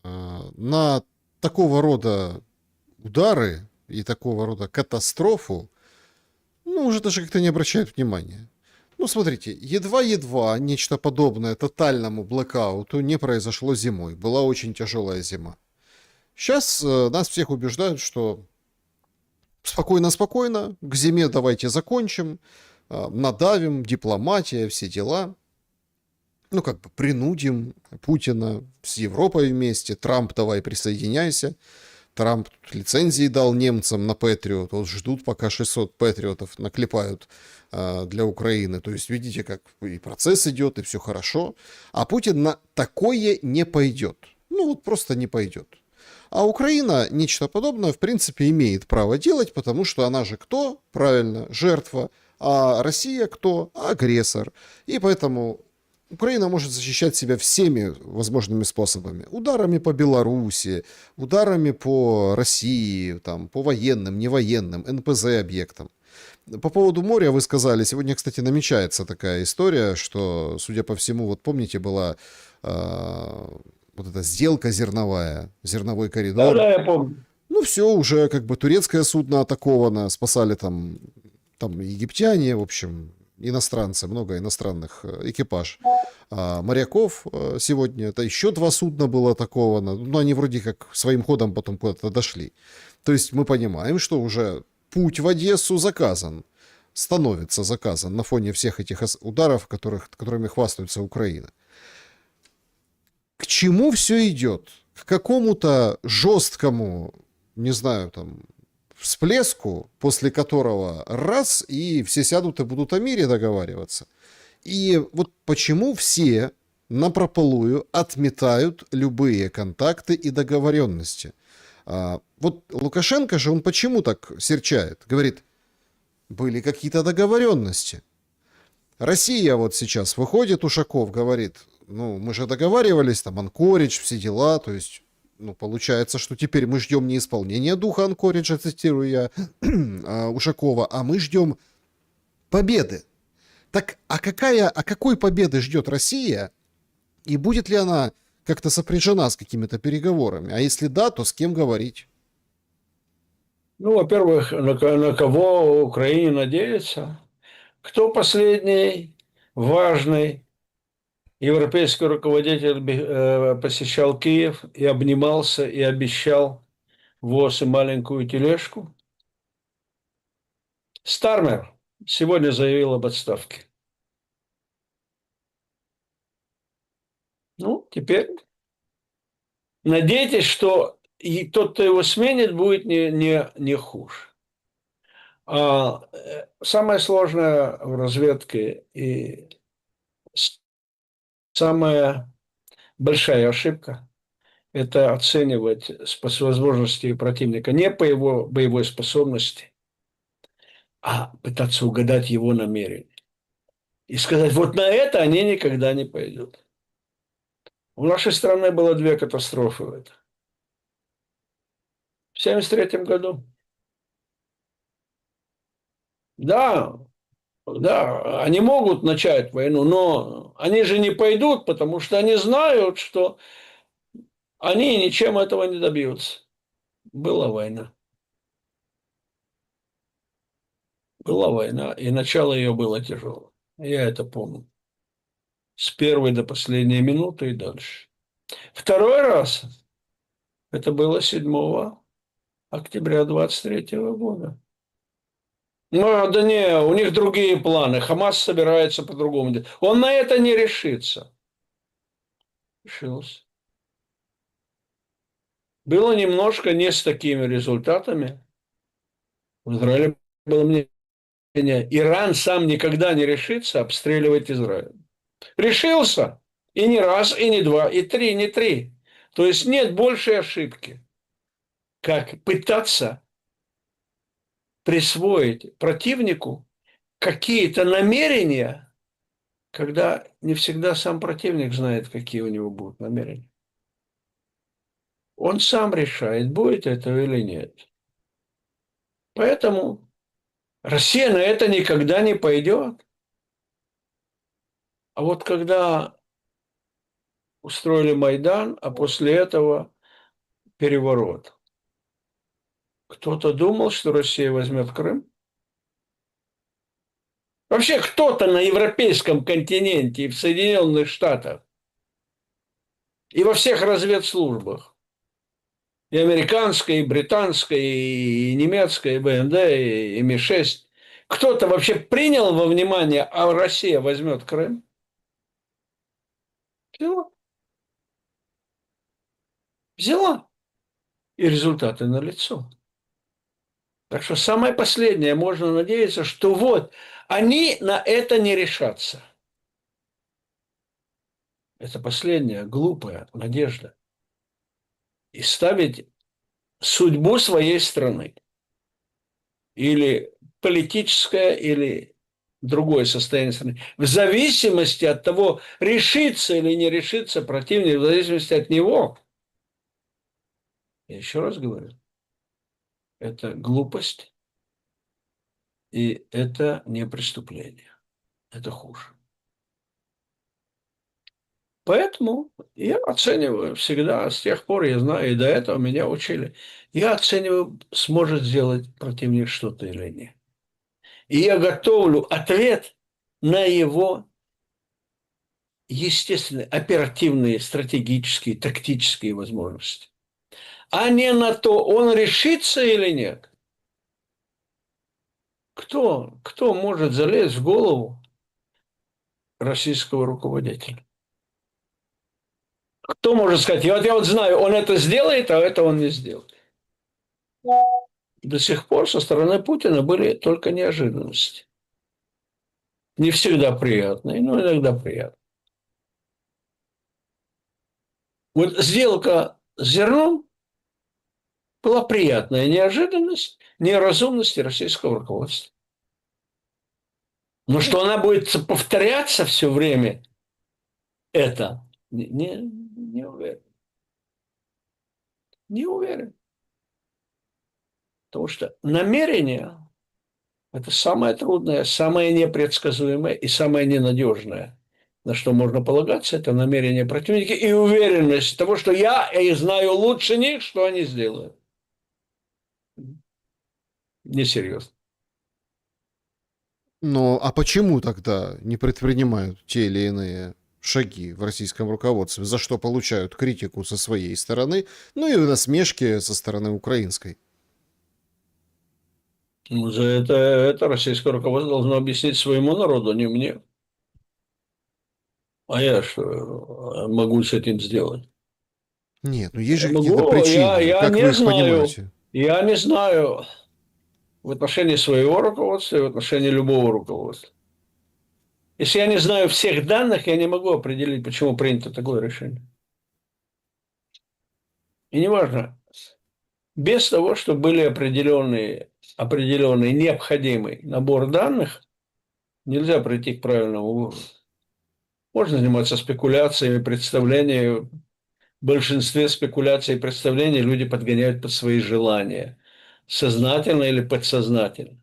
На такого рода удары и такого рода катастрофу, ну, уже даже как-то не обращают внимания. Ну, смотрите, едва-едва нечто подобное тотальному блэкауту не произошло зимой. Была очень тяжелая зима. Сейчас нас всех убеждают, что спокойно-спокойно, к зиме давайте закончим, надавим, дипломатия, все дела. Ну, как бы принудим Путина с Европой вместе. Трамп, давай присоединяйся. Трамп лицензии дал немцам на Патриот. Вот ждут, пока 600 Патриотов наклепают для Украины. То есть, видите, как и процесс идет, и все хорошо. А Путин на такое не пойдет. Ну, вот просто не пойдет. А Украина нечто подобное, в принципе, имеет право делать, потому что она же кто? Правильно, жертва. А Россия кто? Агрессор. И поэтому Украина может защищать себя всеми возможными способами. Ударами по Беларуси, ударами по России, там, по военным, невоенным, НПЗ-объектам. По поводу моря вы сказали, сегодня, кстати, намечается такая история, что, судя по всему, вот помните, была вот эта сделка зерновая, зерновой коридор. Да, я помню. Ну, все, уже как бы турецкое судно атаковано, спасали там египтяне, в общем, иностранцы, много иностранных экипаж. Моряков сегодня, это еще 2 судна было атаковано, но они вроде как своим ходом потом куда-то дошли. То есть мы понимаем, что уже путь в Одессу заказан, становится заказан на фоне всех этих ударов, которыми хвастается Украина. К чему все идет? К какому-то жесткому, не знаю, там, всплеску, после которого раз, и все сядут и будут о мире договариваться. И вот почему все напропалую отметают любые контакты и договоренности. Вот Лукашенко же, он почему так серчает? Говорит, были какие-то договоренности. Россия вот сейчас выходит, Ушаков говорит, ну, мы же договаривались, там, Анкоридж, все дела, то есть, ну, получается, что теперь мы ждем не исполнения духа Анкориджа, цитирую я, Ушакова, а мы ждем победы. Так, какой победы ждет Россия, и будет ли она как-то сопряжена с какими-то переговорами? А если да, то с кем говорить? Ну, во-первых, на кого Украине надеяться? Кто последний важный европейский руководитель посещал Киев и обнимался и обещал ВОЗ и маленькую тележку? Стармер сегодня заявил об отставке. Ну, теперь надейтесь, что и тот, кто его сменит, будет не хуже. Самое сложное в разведке и самая большая ошибка – это оценивать возможности противника не по его боевой способности, а пытаться угадать его намерения. И сказать, вот на это они никогда не пойдут. У нашей страны было две катастрофы в этом. В 1973 году. Да, да, они могут начать войну, но они же не пойдут, потому что они знают, что они ничем этого не добьются. Была война. Была война, и начало ее было тяжелое. Я это помню. С первой до последней минуты и дальше. Второй раз это было 7 октября 23 года. Ну, да не, у них другие планы. Хамас собирается по-другому делать. Он на это не решится. Решился. Было немножко не с такими результатами. В Израиле было мнение, Иран сам никогда не решится обстреливать Израиль. Решился. И не раз, и не два, и три, не три. То есть нет большей ошибки, как пытаться присвоить противнику какие-то намерения, когда не всегда сам противник знает, какие у него будут намерения. Он сам решает, будет это или нет. Поэтому Россия на это никогда не пойдет. А вот когда устроили Майдан, а после этого переворот, кто-то думал, что Россия возьмет Крым? Вообще кто-то на европейском континенте и в Соединенных Штатах и во всех разведслужбах, и американской, и британской, и немецкой, и БНД, и Ми-6, кто-то вообще принял во внимание, а Россия возьмет Крым? Взяла. Взяла. И результаты налицо. Так что самое последнее, можно надеяться, что вот они на это не решатся. Это последняя глупая надежда. И ставить судьбу своей страны или политическое, или другое состояние страны, в зависимости от того, решится или не решится противник, в зависимости от него. Я еще раз говорю, это глупость, и это не преступление. Это хуже. Поэтому я оцениваю всегда, с тех пор я знаю, и до этого меня учили, я оцениваю, сможет сделать противник что-то или нет. И я готовлю ответ на его естественные, оперативные, стратегические, тактические возможности. А не на то, он решится или нет. Кто может залезть в голову российского руководителя? Кто может сказать, я вот знаю, он это сделает, а это он не сделает. До сих пор со стороны Путина были только неожиданности. Не всегда приятные, но иногда приятные. Вот сделка с зерном была приятная неожиданность неразумности российского руководства. Но что она будет повторяться все время, это не уверен. Не уверен. Потому что намерение – это самое трудное, самое непредсказуемое и самое ненадежное. На что можно полагаться, это намерение противника и уверенность того, что я и знаю лучше них, что они сделают. Несерьезно. Но а почему тогда не предпринимают те или иные шаги в российском руководстве, за что получают критику со своей стороны, ну и насмешки со стороны украинской? Ну, за это российское руководство должно объяснить своему народу, а не мне. А я что могу с этим сделать? Нет, ну есть Я же какие-то могу, причины, я как вы не их знаю. понимаете? Я не знаю в отношении своего руководства и в отношении любого руководства. Если я не знаю всех данных, я не могу определить, почему принято такое решение. И неважно, без того, что были определенный необходимый набор данных, нельзя прийти к правильному выводу. Можно заниматься спекуляциями, представлениями. В большинстве спекуляций и представлений люди подгоняют под свои желания. Сознательно или подсознательно.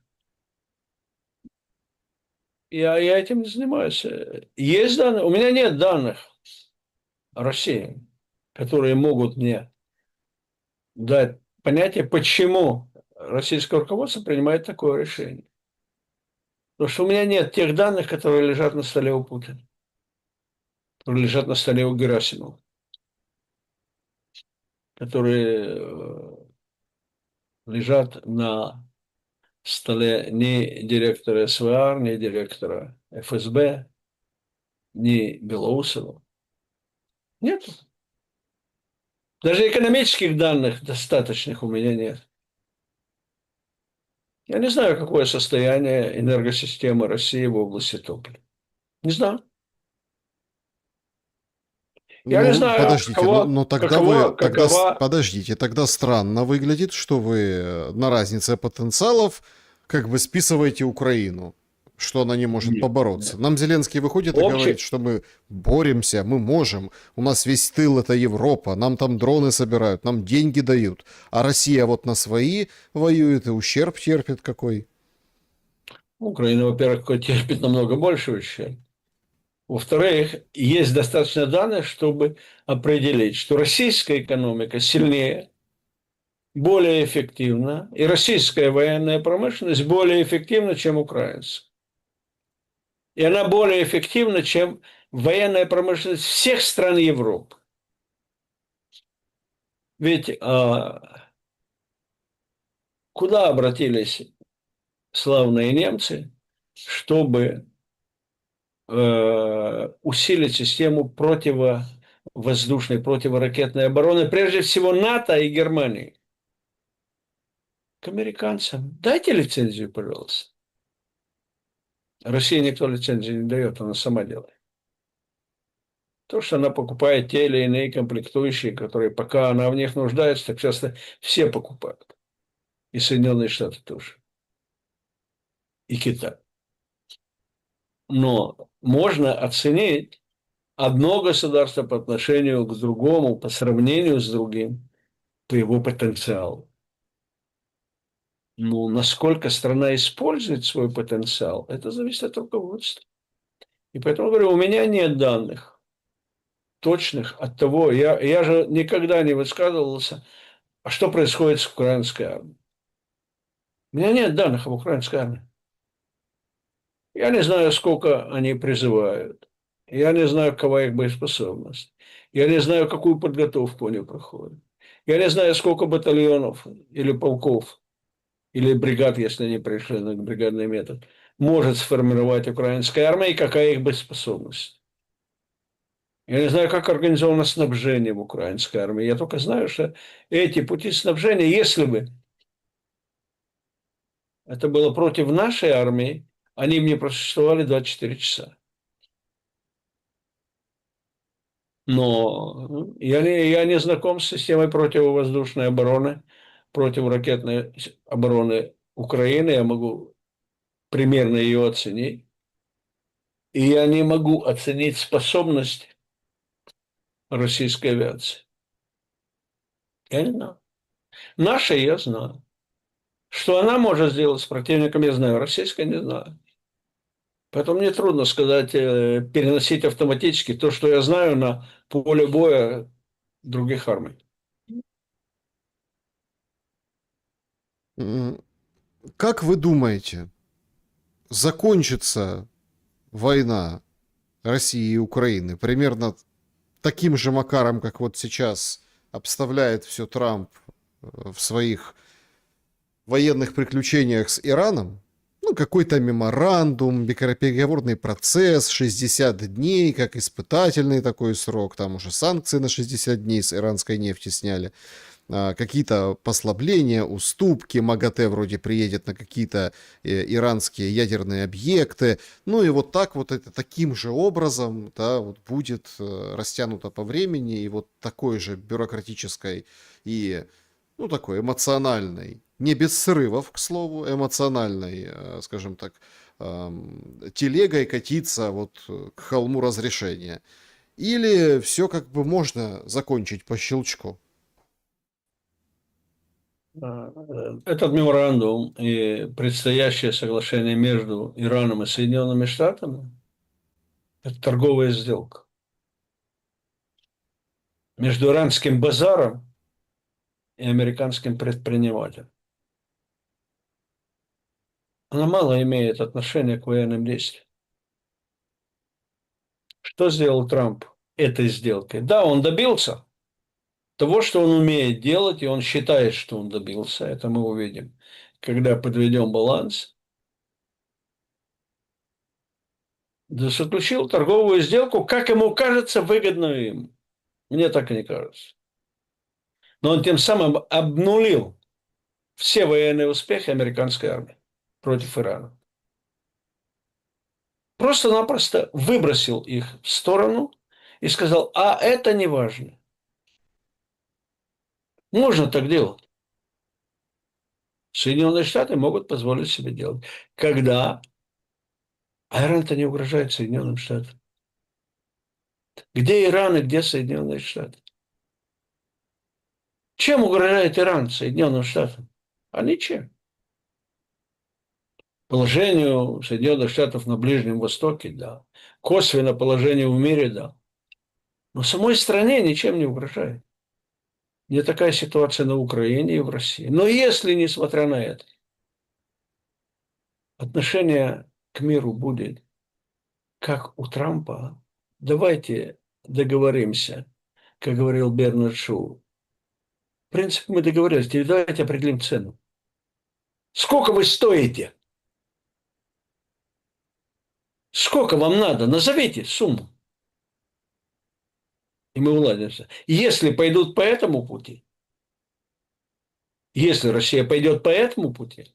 Я этим не занимаюсь. Есть данные? У меня нет данных о России, которые могут мне дать понятие, почему российское руководство принимает такое решение. Потому что у меня нет тех данных, которые лежат на столе у Путина, которые лежат на столе у Герасимова, которые лежат на столе ни директора СВР, ни директора ФСБ, ни Белоусова. Нет. Даже экономических данных достаточных у меня нет. Я не знаю, какое состояние энергосистемы России в области топлива. Не знаю. Я не Ну, знаю, подождите, но тогда какова. подождите, тогда странно выглядит, что вы на разнице потенциалов как бы списываете Украину, что она не может Нет, побороться. нет. Нам Зеленский выходит и говорит, Общее, что мы боремся, мы можем, у нас весь тыл это Европа, нам там дроны собирают, нам деньги дают, а Россия вот на свои воюет и ущерб терпит какой. Украина, во-первых, терпит намного больше ущерб. Во-вторых, есть достаточно данных, чтобы определить, что российская экономика сильнее, более эффективна, и российская военная промышленность более эффективна, чем украинская. И она более эффективна, чем военная промышленность всех стран Европы. Ведь куда обратились славные немцы, чтобы усилить систему противовоздушной, противоракетной обороны, прежде всего НАТО и Германии? К американцам. Дайте лицензию, пожалуйста. России никто лицензию не дает, она сама делает. То, что она покупает те или иные комплектующие, которые пока она в них нуждается, так часто все покупают. И Соединенные Штаты тоже. И Китай. Но можно оценить одно государство по отношению к другому, по сравнению с другим, по его потенциалу. Но насколько страна использует свой потенциал, это зависит от руководства. И поэтому говорю, у меня нет данных точных от того, я же никогда не высказывался, а что происходит с украинской армией. У меня нет данных об украинской армии. Я не знаю, сколько они призывают. Я не знаю, какова их боеспособность. Я не знаю, какую подготовку они проходят. Я не знаю, сколько батальонов или полков, или бригад, если они пришли на бригадный метод, может сформировать украинская армия и какая их боеспособность. Я не знаю, как организовано снабжение в украинской армии. Я только знаю, что эти пути снабжения, если бы это было против нашей армии, они бы не просуществовали 24 часа. Но я не знаком с системой противовоздушной обороны, противоракетной обороны Украины. Я могу примерно ее оценить. И я не могу оценить способность российской авиации. Я не знаю. Наша я знаю. Что она может сделать с противником, я знаю. Российская не знаю. Поэтому мне трудно сказать, переносить автоматически то, что я знаю, на поле боя других армий. М, Как вы думаете, закончится война России и Украины примерно таким же макаром, как вот сейчас обставляет все Трамп в своих военных приключениях с Ираном? Ну, какой-то меморандум, переговорный процесс, 60 дней, как испытательный такой срок, там уже санкции на 60 дней с иранской нефти сняли. Какие-то послабления, уступки, МАГАТЭ вроде приедет на какие-то иранские ядерные объекты, ну и вот так вот это таким же образом, да, вот будет растянуто по времени и вот такой же бюрократической и, ну, такой эмоциональной, не без срывов, к слову, эмоциональной, скажем так, телегой катиться вот к холму разрешения. Или все как бы можно закончить по щелчку? Этот меморандум и предстоящее соглашение между Ираном и Соединенными Штатами – это торговая сделка между иранским базаром и американским предпринимателем. Она мало имеет отношения к военным действиям. Что сделал Трамп этой сделкой? Да, он добился того, что он умеет делать, и он считает, что он добился. Это мы увидим, когда подведем баланс. Заключил торговую сделку, как ему кажется, выгодную им. Мне так и не кажется. Но он тем самым обнулил все военные успехи американской армии против Ирана. Просто-напросто выбросил их в сторону и сказал, а это не важно. Можно так делать. Соединенные Штаты могут позволить себе делать. Когда Иран-то не угрожает Соединенным Штатам. Где Иран и где Соединенные Штаты? Чем угрожает Иран Соединенным Штатам? А ничем. Положению Соединенных Штатов на Ближнем Востоке, да. Косвенно положению в мире, да. Но самой стране ничем не угрожает. Не такая ситуация на Украине и в России. Но если, несмотря на это, отношение к миру будет как у Трампа, давайте договоримся, как говорил Бернард Шоу. В принципе, мы договорились, теперь давайте определим цену. Сколько вы стоите? Сколько вам надо? Назовите сумму. И мы уладимся. Если пойдут по этому пути, если Россия пойдет по этому пути,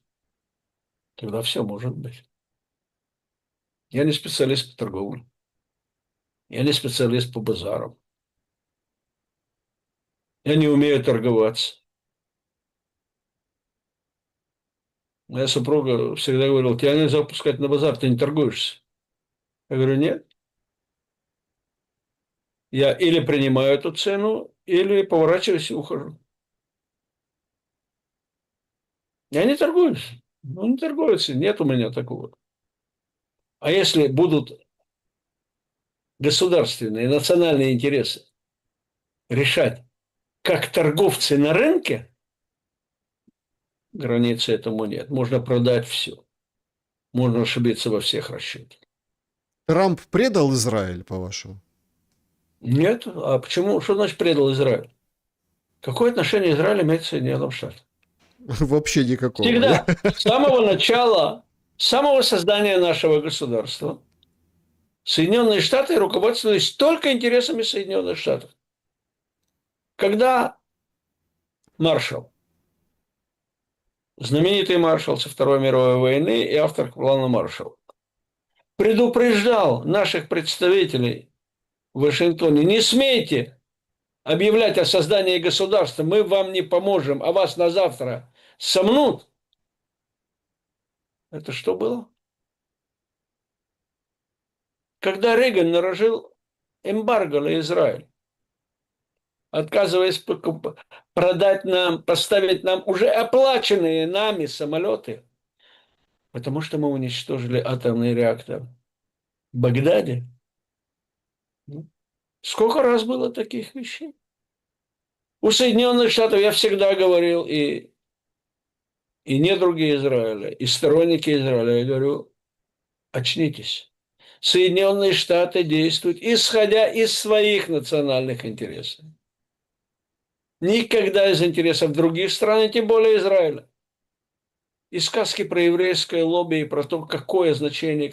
тогда все может быть. Я не специалист по торговле. Я не специалист по базарам. Я не умею торговаться. Моя супруга всегда говорила, тебя нельзя пускать на базар, ты не торгуешься. Я говорю, нет. Я или принимаю эту цену, или поворачиваюсь и ухожу. Я не торгуюсь. Ну, не торгуется, нет у меня такого. А если будут государственные, национальные интересы решать, как торговцы на рынке, границы этому нет. Можно продать все. Можно ошибиться во всех расчетах. Трамп предал Израиль, по-вашему? Нет. А почему? Что значит предал Израиль? Какое отношение Израиль имеет к Соединенным Штатам? Вообще никакого. Всегда. С самого начала, с самого создания нашего государства Соединенные Штаты руководствовались только интересами Соединенных Штатов. Когда маршал, знаменитый маршал со Второй мировой войны и автор плана Маршалла, предупреждал наших представителей в Вашингтоне, не смейте объявлять о создании государства, мы вам не поможем, а вас на завтра сомнут. Это что было? когда Рейган наложил эмбарго на Израиль, отказываясь продать нам, поставить нам уже оплаченные нами самолеты, потому что мы уничтожили атомный реактор в Багдаде. Сколько раз было таких вещей? У Соединенных Штатов, я всегда говорил, и недруги Израиля, и сторонники Израиля, я говорю, очнитесь. Соединенные Штаты действуют, исходя из своих национальных интересов. Никогда из интересов других стран, и тем более Израиля. И сказки про еврейское лобби, и про то, какое значение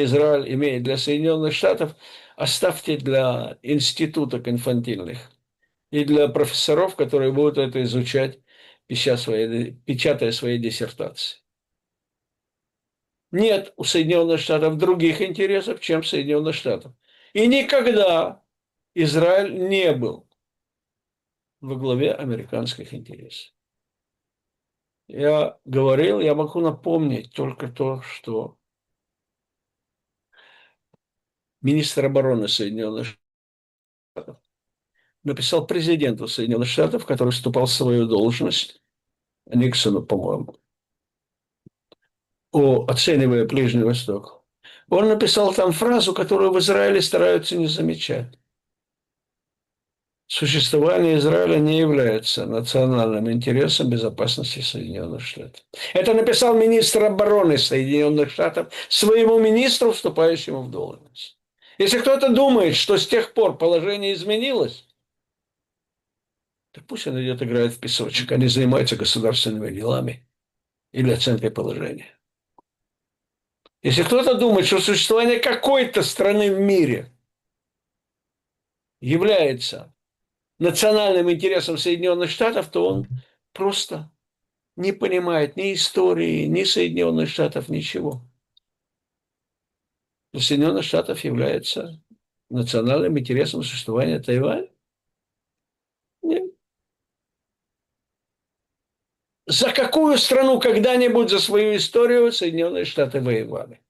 Израиль имеет для Соединенных Штатов, оставьте для институток инфантильных и для профессоров, которые будут это изучать, печатая свои диссертации. Нет у Соединенных Штатов других интересов, чем Соединенных Штатов. И никогда Израиль не был во главе американских интересов. Я говорил, я могу напомнить только то, что министр обороны Соединенных Штатов написал президенту Соединенных Штатов, который вступал в свою должность, Никсону, по-моему, оценивая Ближний Восток. Он написал там фразу, которую в Израиле стараются не замечать. Существование Израиля не является национальным интересом безопасности Соединенных Штатов. Это написал министр обороны Соединенных Штатов своему министру, вступающему в должность. Если кто-то думает, что с тех пор положение изменилось, так пусть он идет играет в песочек, они занимаются государственными делами или оценкой положения. Если кто-то думает, что существование какой-то страны в мире является национальным интересом Соединенных Штатов, то он просто не понимает ни истории, ни Соединенных Штатов, ничего. Для Соединенных Штатов является национальным интересом существования Тайваня? Нет. За какую страну когда-нибудь за свою историю Соединенные Штаты воевали?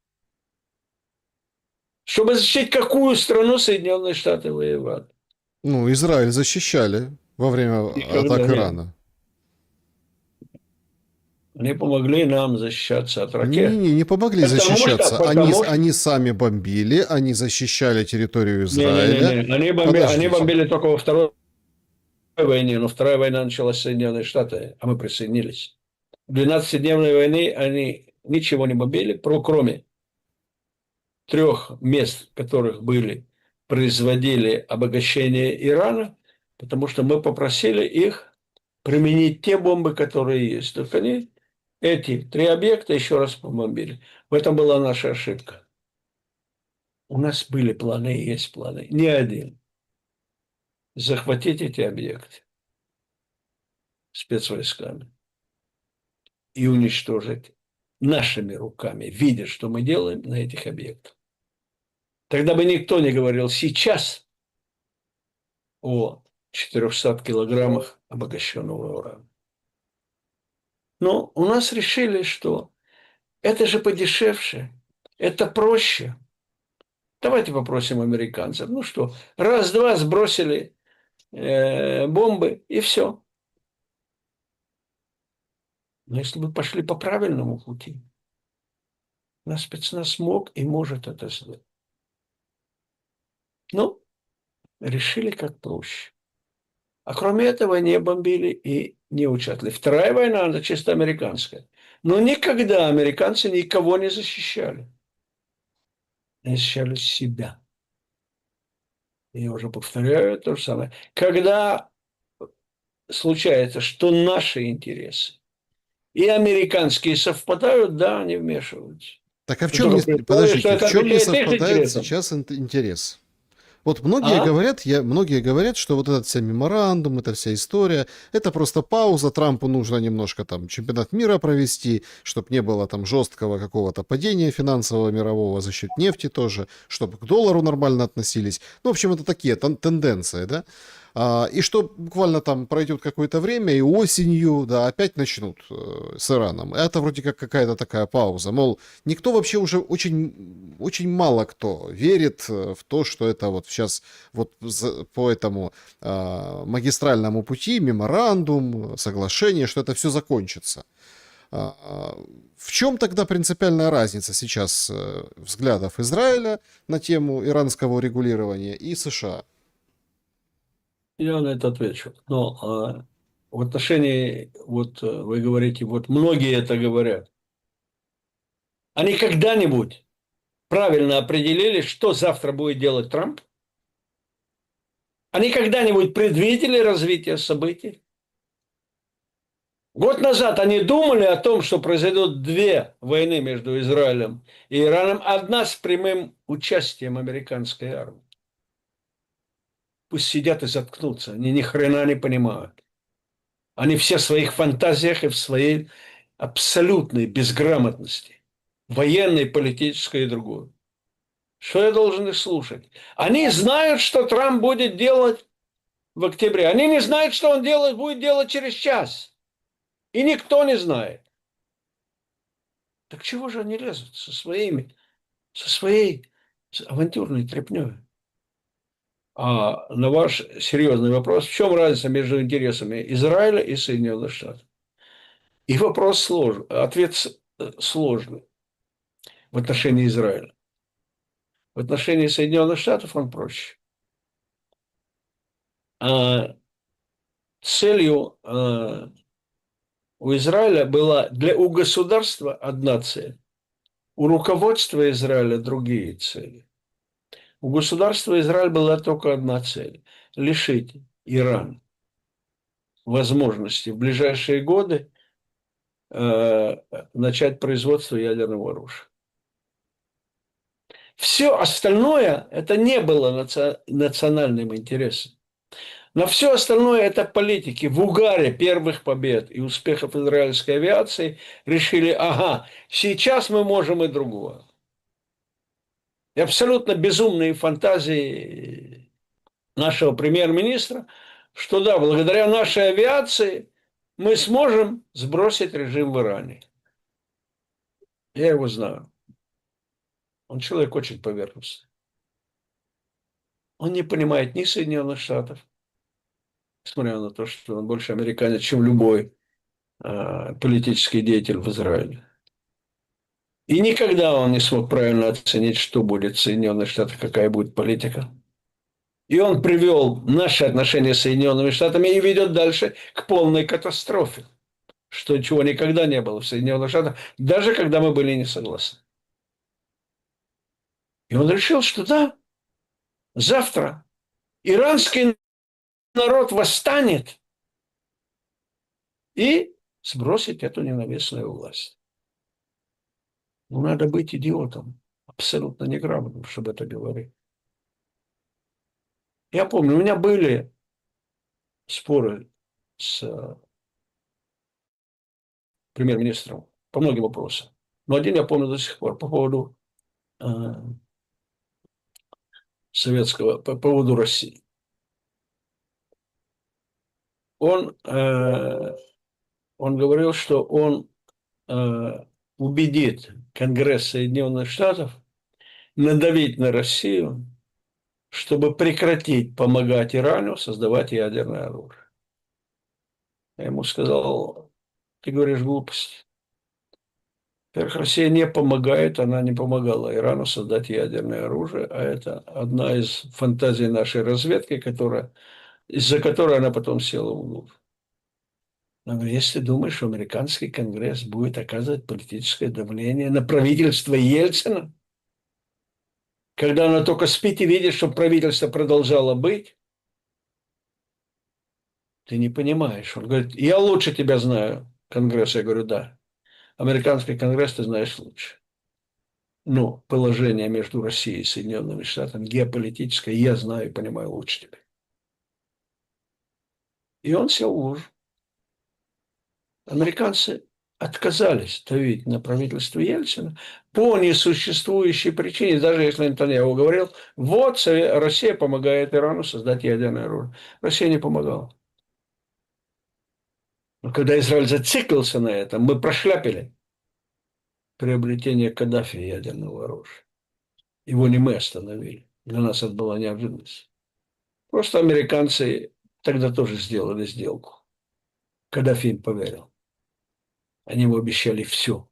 Чтобы защитить какую страну Соединенные Штаты воевали? Ну, Израиль защищали во время атак Ирана. Они помогли нам защищаться от ракет. Не помогли защищаться. Они сами бомбили, они защищали территорию Израиля. Они бомбили только во Второй войне, но Вторая война началась в Соединенные Штаты, а мы присоединились. В 12-дневной войне они ничего не бомбили, кроме 3 мест, в которых производили обогащение Ирана, потому что мы попросили их применить те бомбы, которые есть. Только они эти 3 объекта еще раз побомбили. В этом была наша ошибка. У нас были планы и есть планы. Не один. Захватить эти объекты спецвойсками и уничтожить нашими руками, видя, что мы делаем на этих объектах. Тогда бы никто не говорил сейчас о 400 килограммах обогащенного урана. Но у нас решили, что это же подешевше, это проще. Давайте попросим американцев. Ну что, раз-два сбросили бомбы и все. Но если бы пошли по правильному пути, наш спецназ мог и может это сделать. Ну, решили как проще. А кроме этого не бомбили и не участвовали. Вторая война, она чисто американская. Но никогда американцы никого не защищали. Они защищали себя. Я уже повторяю то же самое. Когда случается, что наши интересы и американские совпадают, да, они вмешиваются. Так а в чем, подождите, в чем не совпадает сейчас интерес? Вот многие говорят, что вот этот вся меморандум, эта вся история, это просто пауза, Трампу нужно немножко там чемпионат мира провести, чтобы не было там жесткого какого-то падения финансового мирового за счет нефти тоже, чтобы к доллару нормально относились. Ну, в общем, это такие тенденции, да? И что буквально там пройдет какое-то время, и осенью, да, опять начнут с Ираном. Это вроде как какая-то такая пауза. Мол, никто вообще уже очень мало кто верит в то, что это вот сейчас вот по этому магистральному пути, меморандум, соглашение, что это все закончится. В чем тогда принципиальная разница сейчас взглядов Израиля на тему иранского регулирования и США? Я на это отвечу. Но в отношении, вот вы говорите, вот многие это говорят. Они когда-нибудь правильно определили, что завтра будет делать Трамп? Они когда-нибудь предвидели развитие событий? Год назад они думали о том, что произойдут две войны между Израилем и Ираном, одна с прямым участием американской армии. Пусть сидят и заткнутся, они ни хрена не понимают. Они все в своих фантазиях и в своей абсолютной безграмотности, военной, политической и другой. Что я должен их слушать? Они знают, что Трамп будет делать в октябре. Они не знают, что он будет делать через час. И никто не знает. Так чего же они лезут со своей авантюрной тряпней? А на ваш серьезный вопрос, в чем разница между интересами Израиля и Соединенных Штатов? И вопрос сложный, ответ сложный в отношении Израиля. В отношении Соединенных Штатов он проще. А целью у Израиля была у государства одна цель, у руководства Израиля другие цели. У государства Израиль была только одна цель – лишить Иран возможности в ближайшие годы начать производство ядерного оружия. Все остальное это не было национальным интересом. Но все остальное это политики. В угаре первых побед и успехов израильской авиации решили, ага, сейчас мы можем и другое. И абсолютно безумные фантазии нашего премьер-министра, что да, благодаря нашей авиации мы сможем сбросить режим в Иране. Я его знаю. Он человек очень поверхностный. Он не понимает ни Соединенных Штатов, несмотря на то, что он больше американец, чем любой политический деятель в Израиле. И никогда он не смог правильно оценить, что будет в Соединенных Штатах, какая будет политика. И он привел наши отношения с Соединенными Штатами и ведет дальше к полной катастрофе, что чего никогда не было в Соединенных Штатах, даже когда мы были не согласны. И он решил, что да, завтра иранский народ восстанет и сбросит эту ненавистную власть. Ну, надо быть идиотом, абсолютно неграмотным, чтобы это говорить. Я помню, у меня были споры с премьер-министром по многим вопросам. Но один я помню до сих пор по поводу по поводу России. Он говорил, что он убедит Конгресс Соединенных Штатов надавить на Россию, чтобы прекратить помогать Ирану создавать ядерное оружие. Я ему сказал, ты говоришь глупость. Во-первых, Россия не помогает, она не помогала Ирану создать ядерное оружие, а это одна из фантазий нашей разведки, из-за которой она потом села в угол. Я говорю, если ты думаешь, что американский конгресс будет оказывать политическое давление на правительство Ельцина, когда оно только спит и видит, что правительство продолжало быть, ты не понимаешь. Он говорит, я лучше тебя знаю, Конгресс. Я говорю, да. Американский конгресс ты знаешь лучше. Но положение между Россией и Соединенными Штатами геополитическое я знаю и понимаю лучше тебя. И он сел в лужу. Американцы отказались давить на правительство Ельцина по несуществующей причине, даже если Нетаньяху говорил, вот Россия помогает Ирану создать ядерное оружие. Россия не помогала. Но когда Израиль зациклился на этом, мы прошляпили приобретение Каддафи ядерного оружия. Его не мы остановили. Для нас это была неожиданность. Просто американцы тогда тоже сделали сделку. Каддафи им поверил. Они ему обещали все.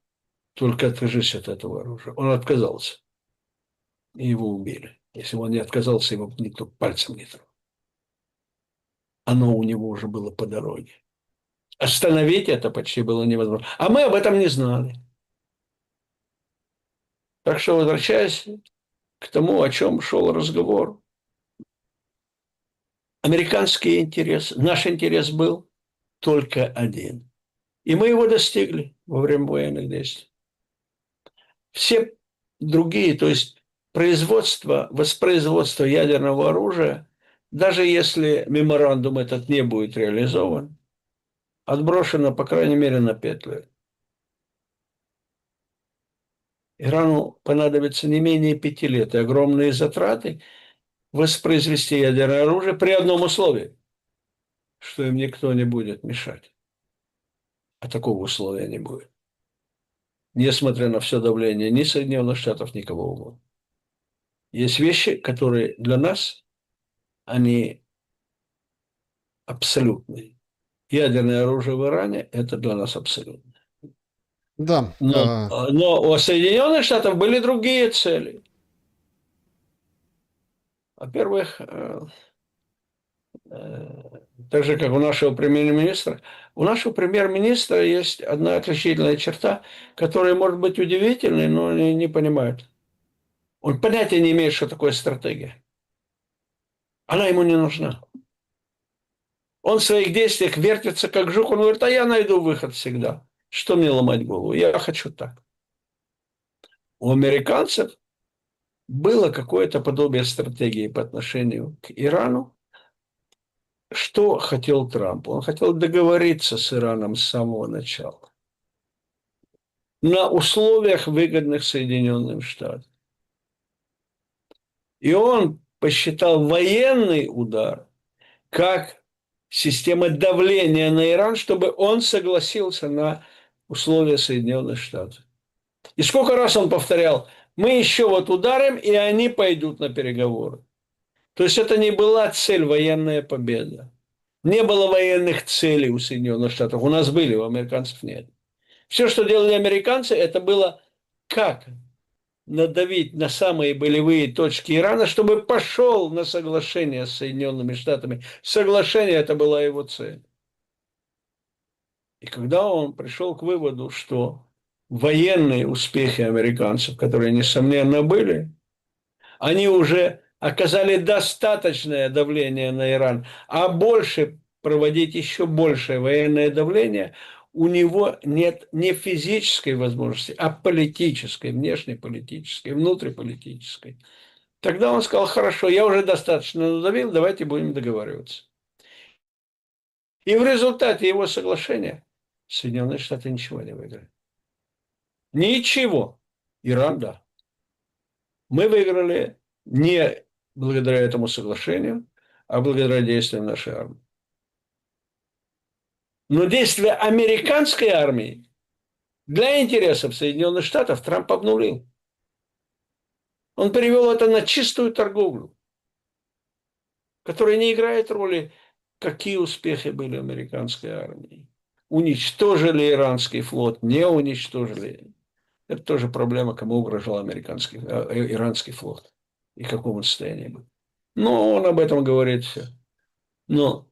Только откажись от этого оружия. Он отказался. И его убили. Если бы он не отказался, его никто пальцем не тронул. Оно у него уже было по дороге. Остановить это почти было невозможно. А мы об этом не знали. Так что, возвращаясь к тому, о чем шел разговор, американский интерес, наш интерес был только один. И мы его достигли во время военных действий. Все другие, то есть производство, воспроизводство ядерного оружия, даже если меморандум этот не будет реализован, отброшено, по крайней мере, на 5 лет. Ирану понадобится не менее 5 лет и огромные затраты воспроизвести ядерное оружие при одном условии, что им никто не будет мешать. А такого условия не будет. Несмотря на все давление ни Соединенных Штатов, никого угодно. Есть вещи, которые для нас, они абсолютные. Ядерное оружие в Иране – это для нас абсолютно. Да, Но у Соединенных Штатов были другие цели. Во-первых, так же, как у нашего премьер-министра есть одна отличительная черта, которая может быть удивительной, но не понимает. Он понятия не имеет, что такое стратегия. Она ему не нужна. Он в своих действиях вертится, как жук. Он говорит, а я найду выход всегда. Что мне ломать голову? Я хочу так. У американцев было какое-то подобие стратегии по отношению к Ирану. Что хотел Трамп? Он хотел договориться с Ираном с самого начала. На условиях, выгодных Соединенным Штатам. И он посчитал военный удар как система давления на Иран, чтобы он согласился на условия Соединенных Штатов. И сколько раз он повторял, мы еще вот ударим, и они пойдут на переговоры. То есть это не была цель военная победа. Не было военных целей у Соединенных Штатов. У нас были, у американцев нет. Все, что делали американцы, это было как надавить на самые болевые точки Ирана, чтобы пошел на соглашение с Соединенными Штатами. Соглашение – это была его цель. И когда он пришел к выводу, что военные успехи американцев, которые, несомненно, были, они уже оказали достаточное давление на Иран, а больше проводить еще большее военное давление у него нет не физической возможности, а политической, внешнеполитической, внутриполитической. Тогда он сказал, хорошо, я уже достаточно надавил, давайте будем договариваться. И в результате его соглашения Соединенные Штаты ничего не выиграли. Ничего. Иран, да. Мы выиграли не благодаря этому соглашению, а благодаря действиям нашей армии. Но действия американской армии для интересов Соединенных Штатов Трамп обнулил. Он перевел это на чистую торговлю, которая не играет роли, какие успехи были американской армии. Уничтожили иранский флот, не уничтожили. Это тоже проблема, кому угрожал иранский флот и в каком он состоянии был. Но он об этом говорит все. Но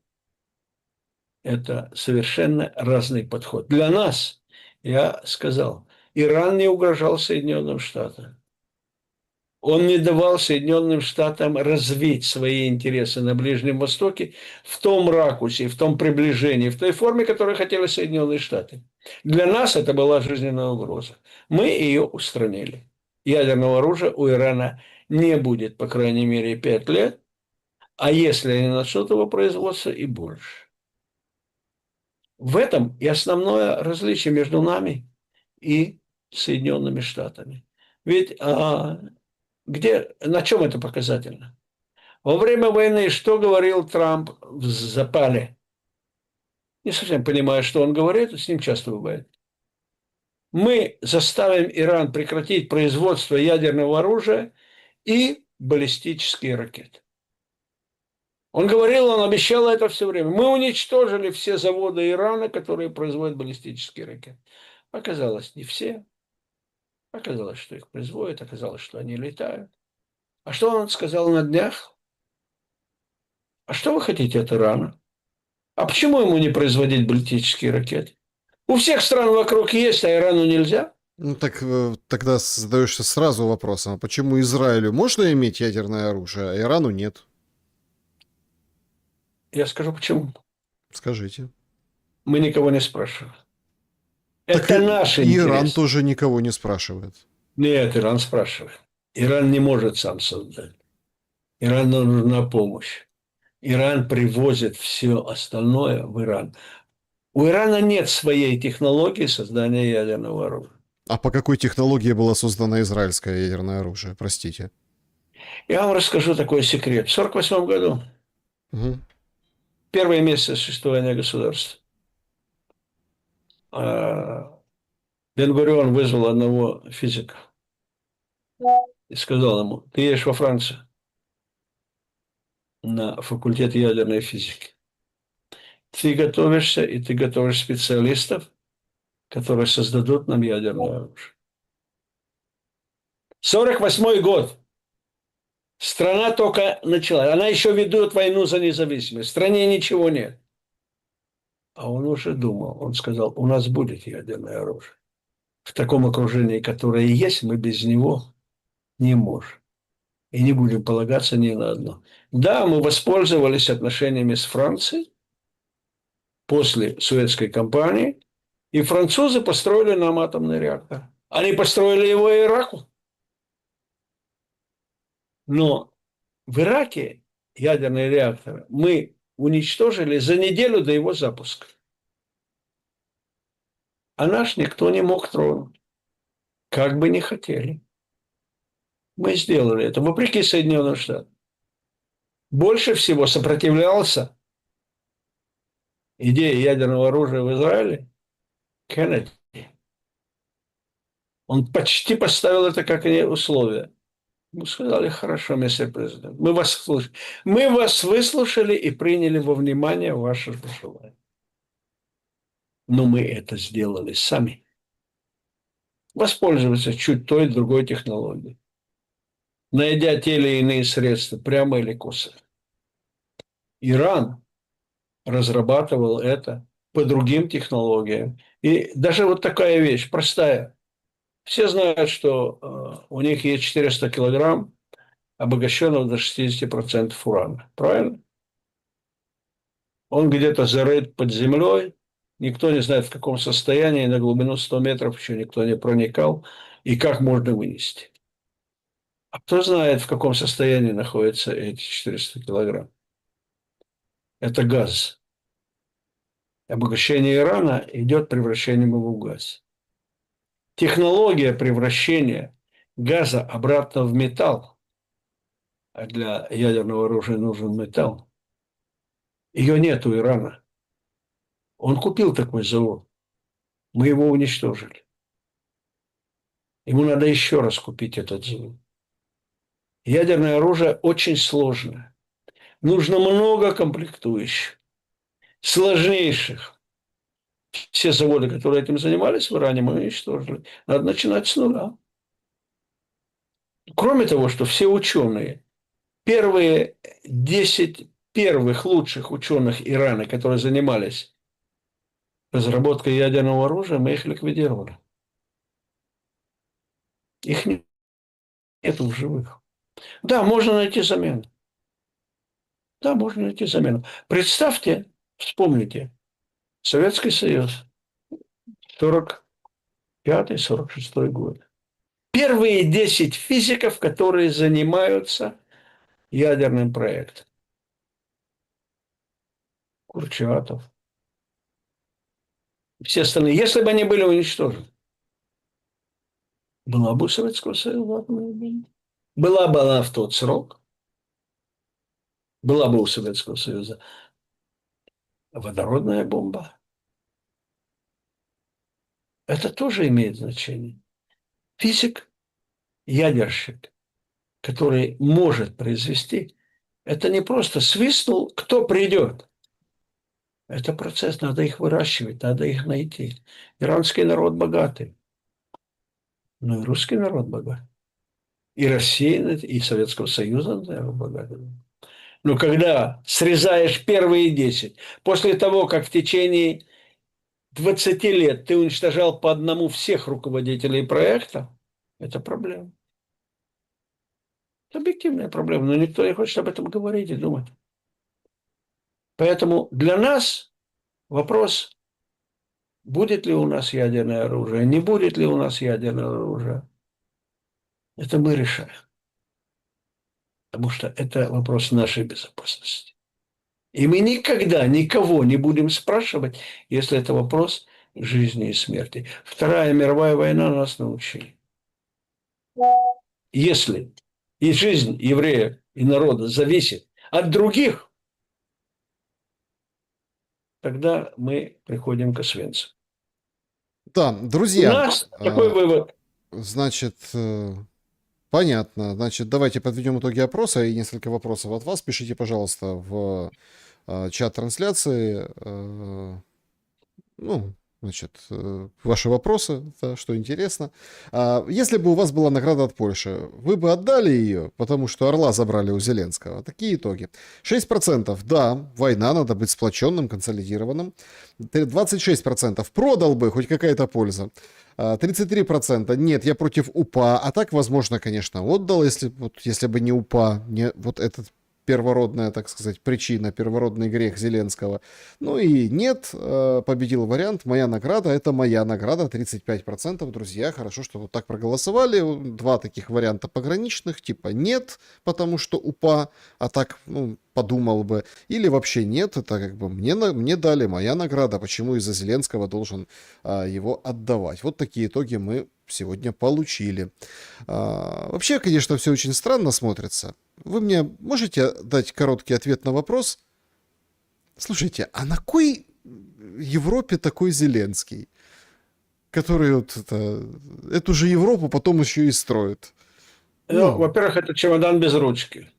это совершенно разный подход. Для нас, я сказал, Иран не угрожал Соединенным Штатам. Он не давал Соединенным Штатам развить свои интересы на Ближнем Востоке в том ракурсе, в том приближении, в той форме, которую хотели Соединенные Штаты. Для нас это была жизненная угроза. Мы ее устранили. Ядерного оружия у Ирана не будет, по крайней мере, 5 лет, а если они начнут его производство, и больше. В этом и основное различие между нами и Соединенными Штатами. Ведь на чем это показательно? Во время войны что говорил Трамп в запале? Не совсем понимаю, что он говорит, с ним часто бывает. Мы заставим Иран прекратить производство ядерного оружия и баллистические ракеты. Он говорил, он обещал это все время. Мы уничтожили все заводы Ирана, которые производят баллистические ракеты. Оказалось, не все. Оказалось, что их производят. Оказалось, что они летают. А что он сказал на днях? А что вы хотите от Ирана? А почему ему не производить баллистические ракеты? У всех стран вокруг есть, а Ирану нельзя. Ну так тогда задаешься сразу вопросом, а почему Израилю можно иметь ядерное оружие, а Ирану нет? Я скажу почему. Скажите. Мы никого не спрашиваем. Так Это наш и Иран интерес. тоже никого не спрашивает. Нет, Иран спрашивает. Иран не может сам создать. Ирану нужна помощь. Иран привозит все остальное в Иран. У Ирана нет своей технологии создания ядерного оружия. А по какой технологии было создано израильское ядерное оружие? Простите. Я вам расскажу такой секрет. В 1948 году, Мгм. первые месяцы существования государства, Бен-Гурион вызвал одного физика и сказал ему: ты едешь во Францию на факультет ядерной физики. Ты готовишься, и ты готовишь специалистов, которые создадут нам ядерное оружие. 1948 год. Страна только начала. Она еще ведет войну за независимость. В стране ничего нет. А он уже думал. Он сказал, у нас будет ядерное оружие. В таком окружении, которое есть, мы без него не можем. И не будем полагаться ни на одно. Да, мы воспользовались отношениями с Францией после Суэцкой кампании, и французы построили нам атомный реактор. Они построили его и Ираку. Но в Ираке ядерный реактор мы уничтожили за неделю до его запуска. А наш никто не мог тронуть, как бы не хотели. Мы сделали это, вопреки Соединенным Штатам. Больше всего сопротивлялся идее ядерного оружия в Израиле Кеннеди. Он почти поставил это как условие. Мы сказали, хорошо, мистер президент, мы вас выслушали и приняли во внимание ваши пожелания. Но мы это сделали сами. Воспользоваться чуть той другой технологией, найдя те или иные средства, прямо или косвенно. Иран разрабатывал это по другим технологиям. И даже вот такая вещь простая. Все знают, что у них есть 400 килограмм обогащенного до 60% урана. Правильно? Он где-то зарыт под землей. Никто не знает, в каком состоянии. На глубину 100 метров еще никто не проникал. И как можно вынести. А кто знает, в каком состоянии находятся эти 400 килограмм? Это газ. Обогащение Ирана идет превращением его в газ. Технология превращения газа обратно в металл, а для ядерного оружия нужен металл, ее нет у Ирана. Он купил такой завод. Мы его уничтожили. Ему надо еще раз купить этот завод. Ядерное оружие очень сложное. Нужно много комплектующих, сложнейших. Все заводы, которые этим занимались в Иране, мы уничтожили. Надо начинать с нуля. Кроме того, что все ученые, первые 10 первых лучших ученых Ирана, которые занимались разработкой ядерного оружия, мы их ликвидировали. Их нет в живых. Да, можно найти замену. Да, можно найти замену. Представьте, вспомните, Советский Союз, 45-46 год. Первые 10 физиков, которые занимаются ядерным проектом. Курчатов, все остальные, если бы они были уничтожены, была бы у Советского Союза атомная бомба. Была бы она в тот срок, была бы у Советского Союза водородная бомба. Это тоже имеет значение. Физик, ядерщик, который может произвести, это не просто свистнул, кто придет. Это процесс, надо их выращивать, надо их найти. Иранский народ богатый, но и русский народ богатый. И Россия, и Советского Союза, наверное, богатый. Но когда срезаешь первые 10, после того, как в течение 20 лет ты уничтожал по одному всех руководителей проекта, это проблема. Это объективная проблема, но никто не хочет об этом говорить и думать. Поэтому для нас вопрос, будет ли у нас ядерное оружие, не будет ли у нас ядерного оружия, это мы решаем. Потому что это вопрос нашей безопасности. И мы никогда никого не будем спрашивать, если это вопрос жизни и смерти. Вторая мировая война нас научила. Если и жизнь евреев и народа зависит от других, тогда мы приходим к Освенциму. Да, У друзья, нас такой вывод. значит, понятно. Значит, давайте подведем итоги опроса и несколько вопросов от вас. Пишите, пожалуйста, в чат трансляции. Ну, значит, ваши вопросы, да, что интересно. Если бы у вас была награда от Польши, вы бы отдали ее, потому что орла забрали у Зеленского? Такие итоги. 6% да, война, надо быть сплоченным, консолидированным. 26% продал бы, хоть какая-то польза. 33% нет, я против УПА. А так, возможно, конечно, отдал, если бы не УПА, не вот этот первородная, так сказать, причина, первородный грех Зеленского. Ну и нет, победил вариант «Моя награда» — это моя награда, 35%. Друзья, хорошо, что вот так проголосовали. Два таких варианта пограничных, типа «нет», потому что УПА, а так, ну, подумал бы. Или вообще нет, это как бы мне дали, моя награда, почему из-за Зеленского должен его отдавать. Вот такие итоги мы сегодня получили. Вообще, конечно, все очень странно смотрится. Вы мне можете дать короткий ответ на вопрос? Слушайте, а на кой Европе такой Зеленский, который вот эту же Европу потом еще и строит? Ну, во-первых, это чемодан без ручки.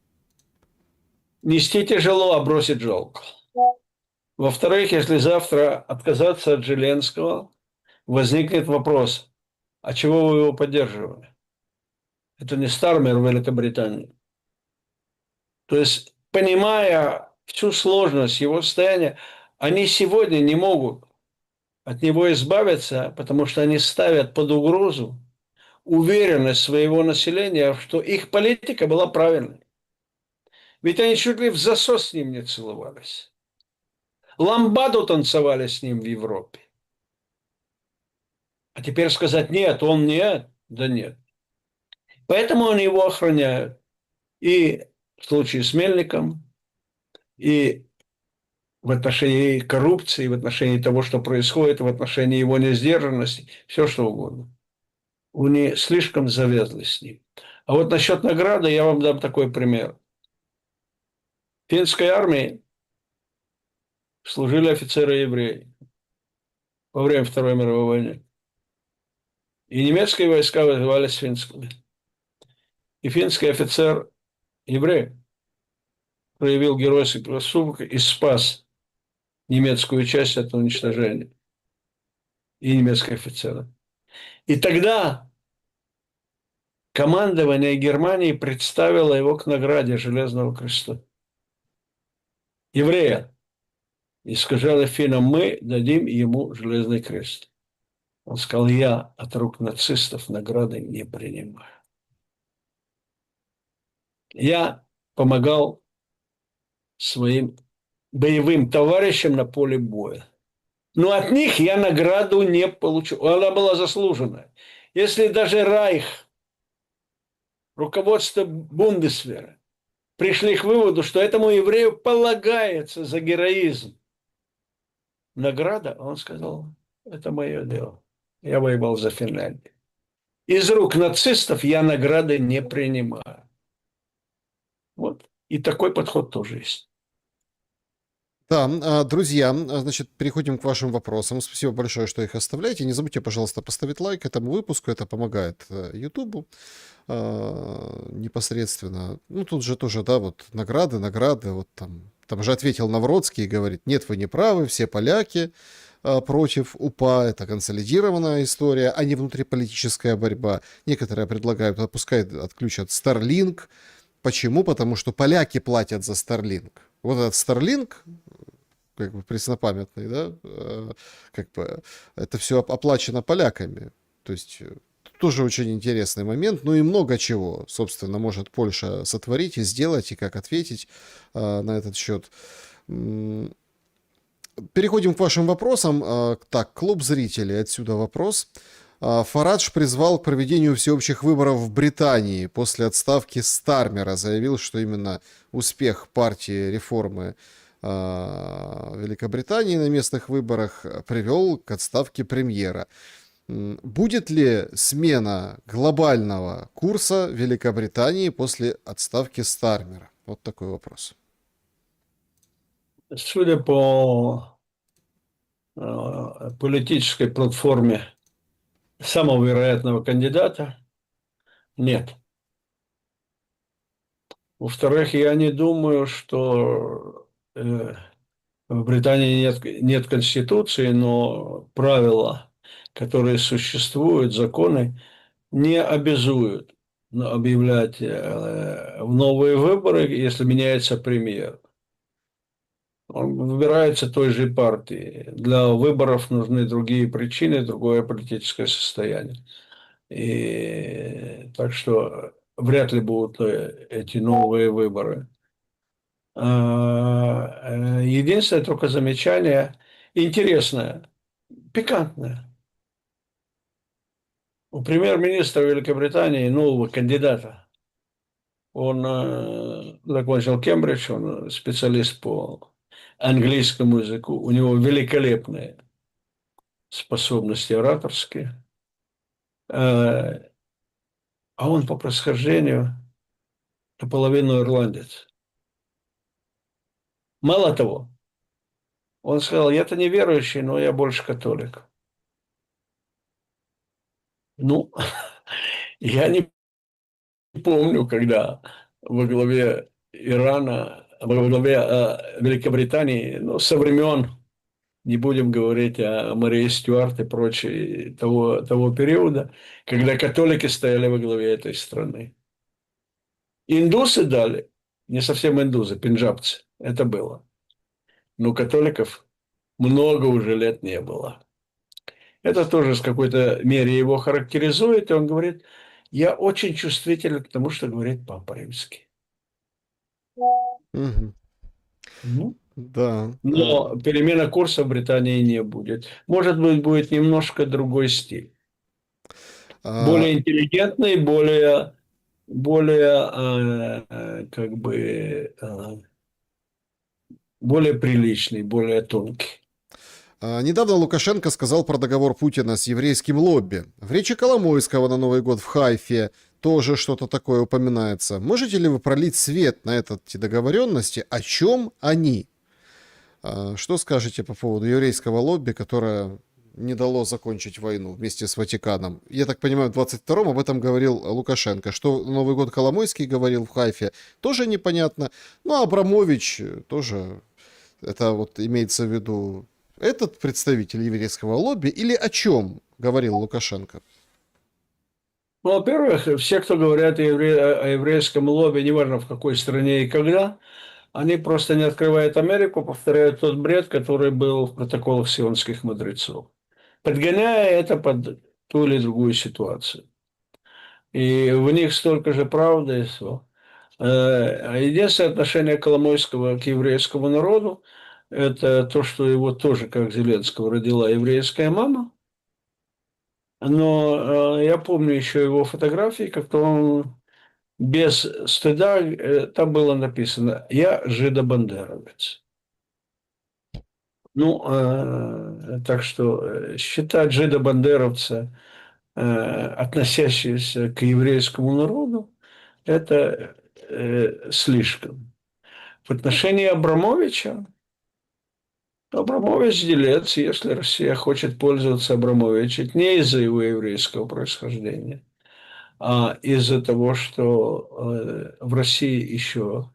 Нести тяжело, а бросить жалко. Во-вторых, если завтра отказаться от Зеленского, возникнет вопрос, а чего вы его поддерживали? Это не Стармер в Великобритании. То есть, понимая всю сложность его состояния, они сегодня не могут от него избавиться, потому что они ставят под угрозу уверенность своего населения, что их политика была правильной. Ведь они чуть ли в засос с ним не целовались. Ламбаду танцевали с ним в Европе. А теперь сказать нет, он нет, да нет. Поэтому они его охраняют. И в случае с Мельником, и в отношении коррупции, в отношении того, что происходит, в отношении его несдержанности, все что угодно. Они слишком завязли с ним. А вот насчет награды я вам дам такой пример. В финской армии служили офицеры-евреи во время Второй мировой войны. И немецкие войска вызывались финскими. И финский офицер еврей проявил геройский поступок и спас немецкую часть от уничтожения. И немецких офицеров. И тогда командование Германии представило его к награде Железного Креста. Еврея. И сказали финнам, мы дадим ему Железный Крест. Он сказал, я от рук нацистов награды не принимаю. Я помогал своим боевым товарищам на поле боя. Но от них я награду не получу. Она была заслуженная. Если даже Райх, руководство Бундесвера, пришли к выводу, что этому еврею полагается за героизм награда, он сказал, Это мое дело. Я воевал за Финляндию. Из рук нацистов я награды не принимаю. Вот. И такой подход тоже есть. Да, друзья, значит, переходим к вашим вопросам. Спасибо большое, что их оставляете. Не забудьте, пожалуйста, поставить лайк этому выпуску. Это помогает Ютубу непосредственно. Ну, тут же тоже, да, вот награды. Вот там же ответил Навроцкий и говорит, нет, вы не правы, все поляки против УПА. Это консолидированная история, а не внутриполитическая борьба. Некоторые предлагают, пускай отключат Starlink. Почему? Потому что поляки платят за Starlink. Вот этот Starlink, как бы преснопамятный, да, как бы это все оплачено поляками. То есть тоже очень интересный момент. Ну и много чего, собственно, может Польша сотворить и сделать, и как ответить на этот счет. Переходим к вашим вопросам. Так, клуб зрителей, отсюда вопрос. Фарадж призвал к проведению всеобщих выборов в Британии после отставки Стармера. Заявил, что именно успех партии реформы Великобритании на местных выборах привел к отставке премьера. Будет ли смена глобального курса Великобритании после отставки Стармера? Вот такой вопрос. Судя по политической платформе самого вероятного кандидата, нет. Во-вторых, я не думаю, что в Британии нет конституции, но правила, которые существуют, законы, не обязуют объявлять в новые выборы, если меняется премьер. Он выбирается той же партии. Для выборов нужны другие причины, другое политическое состояние. И так что вряд ли будут эти новые выборы. Единственное только замечание интересное, пикантное. У премьер-министра Великобритании, нового кандидата, он закончил Кембридж, он специалист по английскому языку, у него великолепные способности ораторские, а он по происхождению наполовину ирландец. Мало того, он сказал, я-то не верующий, но я больше католик. Ну, я не помню, когда во главе Ирана, во главе Великобритании, ну, со времен, не будем говорить о Марии Стюарт и прочей того периода, когда католики стояли во главе этой страны. Индусы дали, не совсем индусы, пенджабцы, это было. Но католиков много уже лет не было. Это тоже в какой-то мере его характеризует, и он говорит, я очень чувствителен к тому, что говорит Папа Римский. Мгм. Ну, Да. но перемена курса в Британии не будет. Может быть, будет немножко другой стиль. А, Более интеллигентный, более как бы, более приличный, более тонкий. Недавно Лукашенко сказал про договор Путина с еврейским лобби. В речи Коломойского на Новый год в Хайфе тоже что-то такое упоминается. Можете ли вы пролить свет на эти договоренности? О чем они? Что скажете по поводу еврейского лобби, которое не дало закончить войну вместе с Ватиканом? Я так понимаю, в 22-м об этом говорил Лукашенко. Что на Новый год Коломойский говорил в Хайфе, тоже непонятно. Ну, а Абрамович тоже, это вот имеется в виду этот представитель еврейского лобби или о чем говорил Лукашенко? Ну, во-первых, все, кто говорят о еврейском лобби, неважно в какой стране и когда, они просто не открывают Америку, повторяют тот бред, который был в протоколах сионских мудрецов, подгоняя это под ту или другую ситуацию. И в них столько же правды. Единственное отношение Коломойского к еврейскому народу – это то, что его тоже, как Зеленского, родила еврейская мама. Но я помню еще его фотографии, как-то он без стыда, там было написано «Я жидобандеровец». Ну, так что считать жидобандеровца, относящегося к еврейскому народу, это слишком. В отношении Абрамовича, Абрамович делец, если Россия хочет пользоваться Абрамовичем, не из-за его еврейского происхождения, а из-за того, что в России еще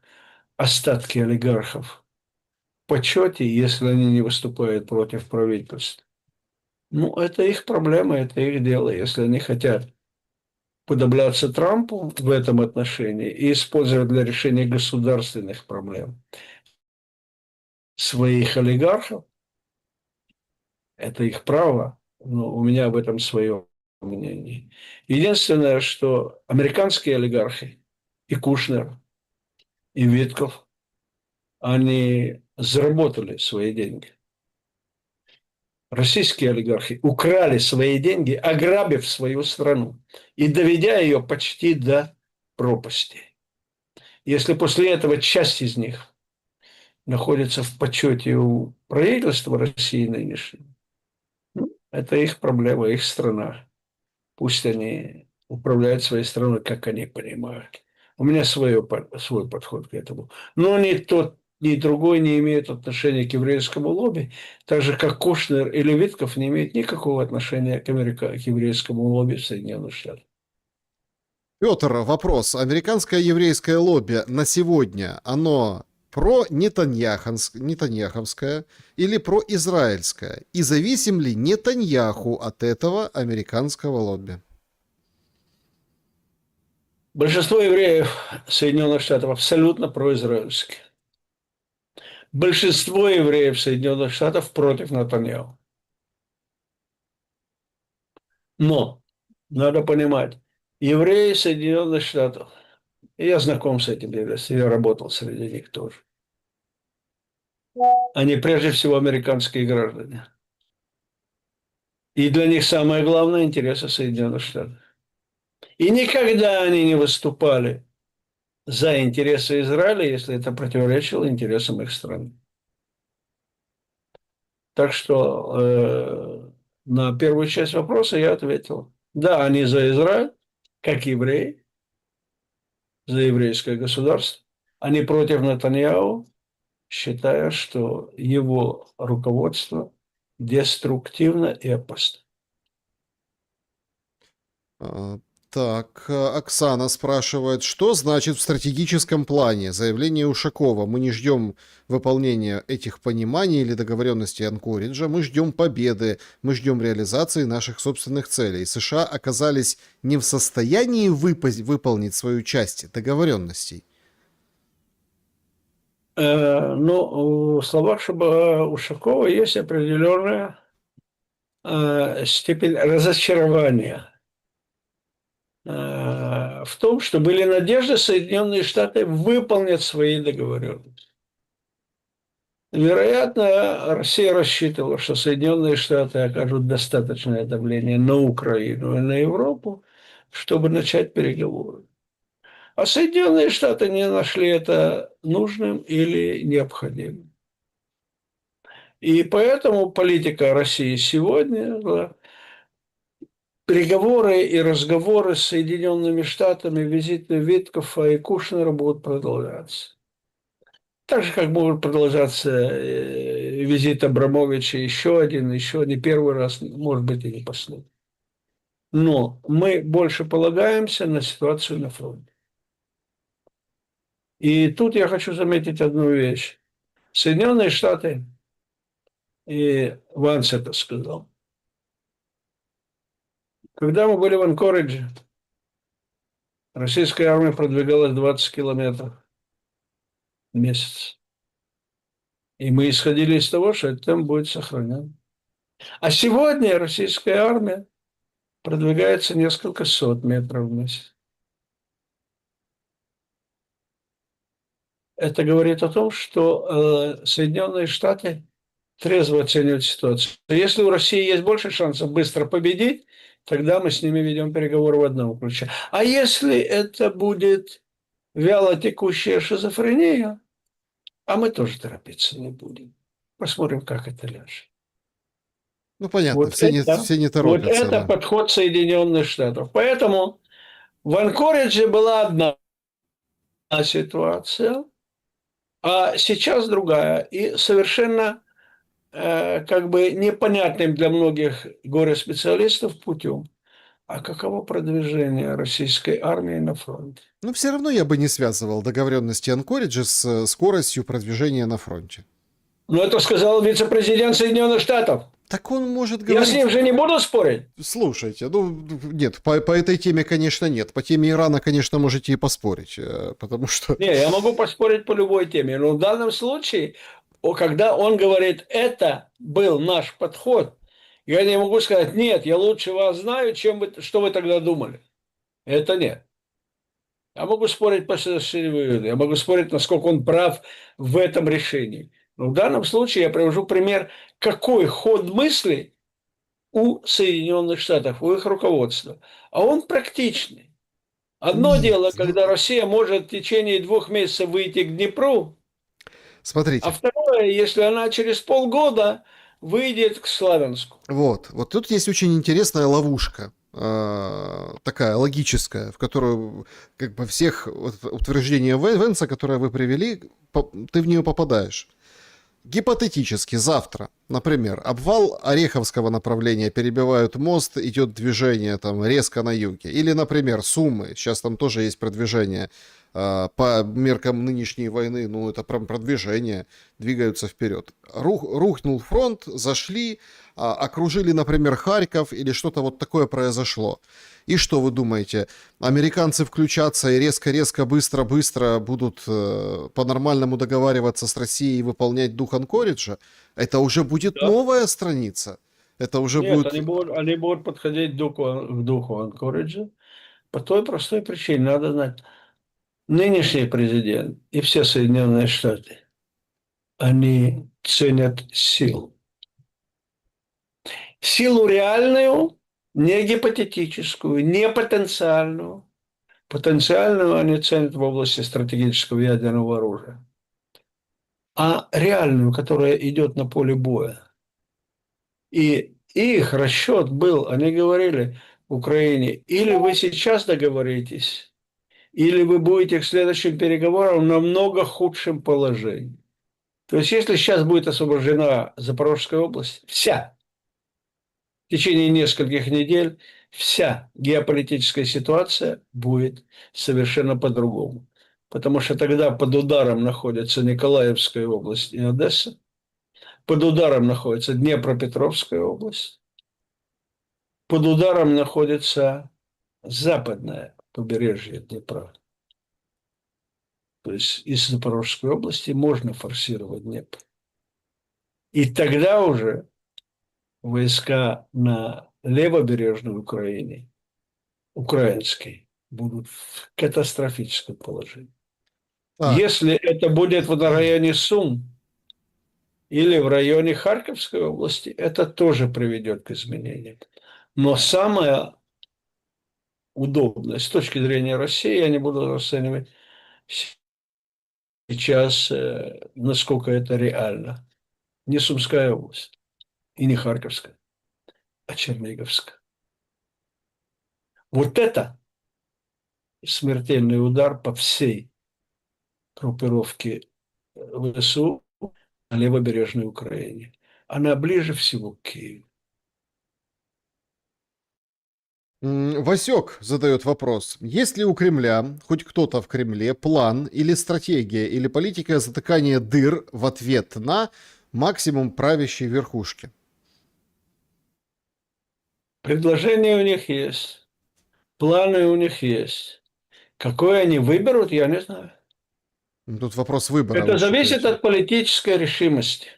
остатки олигархов в почете, если они не выступают против правительства. Ну, это их проблема, это их дело. Если они хотят подобляться Трампу в этом отношении и использовать для решения государственных проблем своих олигархов, это их право, но у меня об этом свое мнение. Единственное, что американские олигархи и Кушнер, и Витков, они заработали свои деньги. Российские олигархи украли свои деньги, ограбив свою страну и доведя ее почти до пропасти. Если после этого часть из них находится в почете у правительства России нынешнего, ну, это их проблема, их страна. Пусть они управляют своей страной, как они понимают. У меня свой подход к этому. Но ни тот, ни другой не имеют отношения к еврейскому лобби, так же, как Кушнер или Витков не имеют никакого отношения к еврейскому лобби в Соединенных Штатах. Петр, вопрос. Американское еврейское лобби на сегодня, оно про нетаньяховское или про израильское? И зависим ли Нетаньяху от этого американского лобби? Большинство евреев Соединенных Штатов абсолютно произраильские. Большинство евреев Соединенных Штатов против Натаньяху. Но надо понимать, евреи Соединенных Штатов, и я знаком с этим еврейством, я работал среди них тоже, они прежде всего американские граждане. И для них самое главное – интересы Соединенных Штатов. И никогда они не выступали за интересы Израиля, если это противоречило интересам их страны. Так что на первую часть вопроса я ответил. Да, они за Израиль, как евреи, за еврейское государство. Они против Натаньяху, считая, что его руководство деструктивно и опасно. А, Так, Оксана спрашивает, что значит в стратегическом плане заявление Ушакова? Мы не ждем выполнения этих пониманий или договоренностей Анкориджа, мы ждем победы, мы ждем реализации наших собственных целей. США оказались не в состоянии выполнить свою часть договоренностей. Но в словах Ушакова есть определенная степень разочарования в том, что были надежды Соединенные Штаты выполнят свои договоренности. Вероятно, Россия рассчитывала, что Соединенные Штаты окажут достаточное давление на Украину и на Европу, чтобы начать переговоры. А Соединенные Штаты не нашли это нужным или необходимым. И поэтому политика России сегодня, да, переговоры и разговоры с Соединенными Штатами, визиты Виткофа и Кушнера будут продолжаться. Так же, как могут продолжаться визит Абрамовича еще один, еще не первый раз, может быть, и не последний. Но мы больше полагаемся на ситуацию на фронте. И тут я хочу заметить одну вещь. Соединенные Штаты, и Ванс это сказал, когда мы были в Анкоридже, российская армия продвигалась 20 километров в месяц. И мы исходили из того, что этот темп будет сохранен. А сегодня российская армия продвигается несколько сот метров в месяц. Это говорит о том, что Соединенные Штаты трезво оценивают ситуацию. Если у России есть больше шансов быстро победить, тогда мы с ними ведем переговоры в одном ключе. А если это будет вяло текущая шизофрения, а мы тоже торопиться не будем. Посмотрим, как это ляжет. Ну, понятно, Вот это, все не вот торопятся, это да. подход Соединенных Штатов. Поэтому в Анкоридже была одна ситуация, а сейчас другая. И совершенно как бы непонятным для многих горе-специалистов путем. А каково продвижение российской армии на фронте? Но все равно я бы не связывал договоренности Анкориджа с скоростью продвижения на фронте. Но это сказал вице-президент Соединенных Штатов. Так он может Я с говорить... ним же не буду спорить. Слушайте, ну, нет, по этой теме, конечно, нет. По теме Ирана, конечно, можете и поспорить, потому что... Не, я могу поспорить по любой теме. Но в данном случае, когда он говорит, это был наш подход, я не могу сказать, нет, я лучше вас знаю, чем вы, что вы тогда думали. Это нет. Я могу спорить по совершению, я могу спорить, насколько он прав в этом решении. Но в данном случае я привожу пример, какой ход мысли у Соединенных Штатов, у их руководства. А он практичный. Одно Нет, дело, ну, когда Россия может в течение 2 месяцев выйти к Днепру, а смотрите, второе, если она через полгода выйдет к Славянску. вот тут есть очень интересная ловушка, такая логическая, в которую как бы всех утверждения Венса, которые вы привели, ты в нее попадаешь. Гипотетически завтра, например, обвал Ореховского направления, перебивают мост, идет движение там резко на юге. Или, например, Сумы, сейчас там тоже есть продвижение. По меркам нынешней войны, ну это прям продвижение, двигаются вперед. Рухнул фронт, зашли, окружили, например, Харьков или что-то вот такое произошло. И что вы думаете? Американцы включатся и резко-резко, быстро-быстро будут по-нормальному договариваться с Россией и выполнять дух Анкориджа? Это уже будет Да? новая страница. Это уже Нет, будет... они будут подходить к духу Анкориджа по той простой причине. Надо знать, нынешний президент и все Соединенные Штаты, они ценят силу. Силу реальную, не гипотетическую, не потенциальную. Потенциальную они ценят в области стратегического ядерного оружия. А реальную, которая идет на поле боя. И их расчет был, они говорили в Украине, или вы сейчас договоритесь, или вы будете к следующим переговорам в намного худшем положении. То есть, если сейчас будет освобождена Запорожская область, вся, в течение нескольких недель, вся геополитическая ситуация будет совершенно по-другому. Потому что тогда под ударом находится Николаевская область и Одесса, под ударом находится Днепропетровская область, под ударом находится западное побережье Днепра. То есть из Запорожской области можно форсировать Днепр. И тогда уже войска на левобережной Украине, украинские, будут в катастрофическом положении. Так, Если это будет в районе Сум или в районе Харьковской области, это тоже приведет к изменениям. Но самое удобное с точки зрения России, я не буду расценивать сейчас, насколько это реально. Не Сумская область и не Харьковская, а Черниговская. Вот это смертельный удар по всей группировке ВСУ на левобережной Украине. Она ближе всего к Киеву. Васек задает вопрос. Есть ли у Кремля, хоть кто-то в Кремле, план или стратегия, или политика затыкания дыр в ответ на максимум правящей верхушки? Предложения у них есть, планы у них есть. Какой они выберут, я не знаю. Тут вопрос выбора, вы Это зависит считаете? от политической решимости.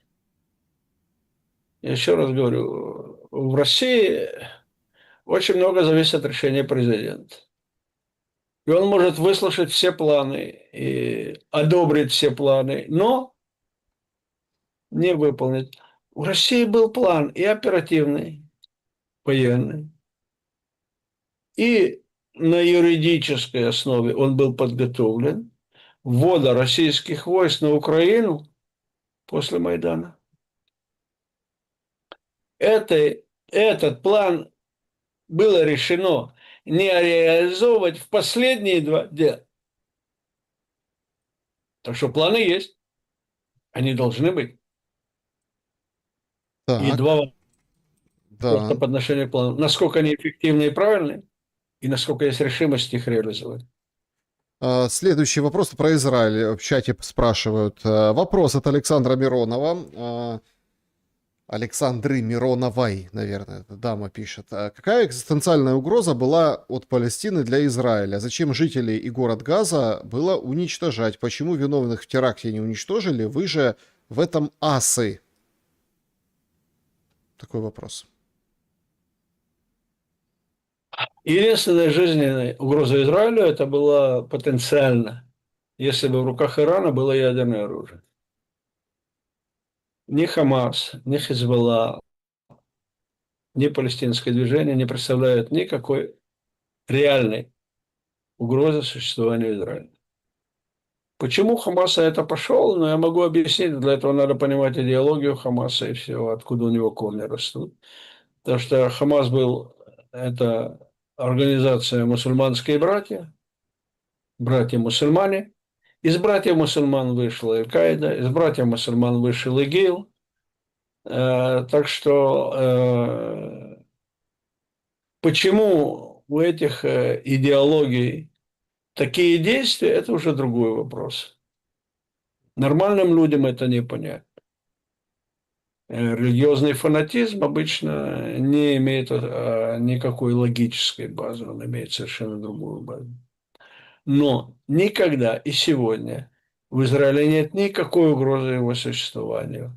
Я еще раз говорю, в России очень много зависит от решения президента. И он может выслушать все планы и одобрить все планы, но не выполнить. У России был план и оперативный, военный, и на юридической основе он был подготовлен. Ввода российских войск на Украину после Майдана. этот план было решено не реализовывать в последние 2 дня. Так что планы есть, они должны быть. И Так, два вопроса да. по отношению к плану. Насколько они эффективны и правильны, и насколько есть решимость их реализовать. Следующий вопрос про Израиль. В чате спрашивают. Вопрос от Александра Миронова. Александры Мироновой, наверное, эта дама пишет. Какая экзистенциальная угроза была от Палестины для Израиля? Зачем жителей и город Газа было уничтожать? Почему виновных в теракте не уничтожили? Вы же в этом асы. Такой вопрос. Единственная жизненная угроза Израилю это была потенциально, если бы в руках Ирана было ядерное оружие. Ни Хамас, ни Хизбалла, ни палестинское движение не представляют никакой реальной угрозы существованию Израиля. Почему Хамас на это пошел? Ну, я могу объяснить. Для этого надо понимать идеологию Хамаса и все, откуда у него корни растут. Потому что Хамас был, это организация «Мусульманские братья», братья-мусульмане. Из братьев мусульман вышла Аль-Каида, из братьев мусульман вышел ИГИЛ. Так что почему у этих идеологий такие действия, это уже другой вопрос. Нормальным людям это не понять. Религиозный фанатизм обычно не имеет никакой логической базы, он имеет совершенно другую базу. Но никогда и сегодня в Израиле нет никакой угрозы его существованию.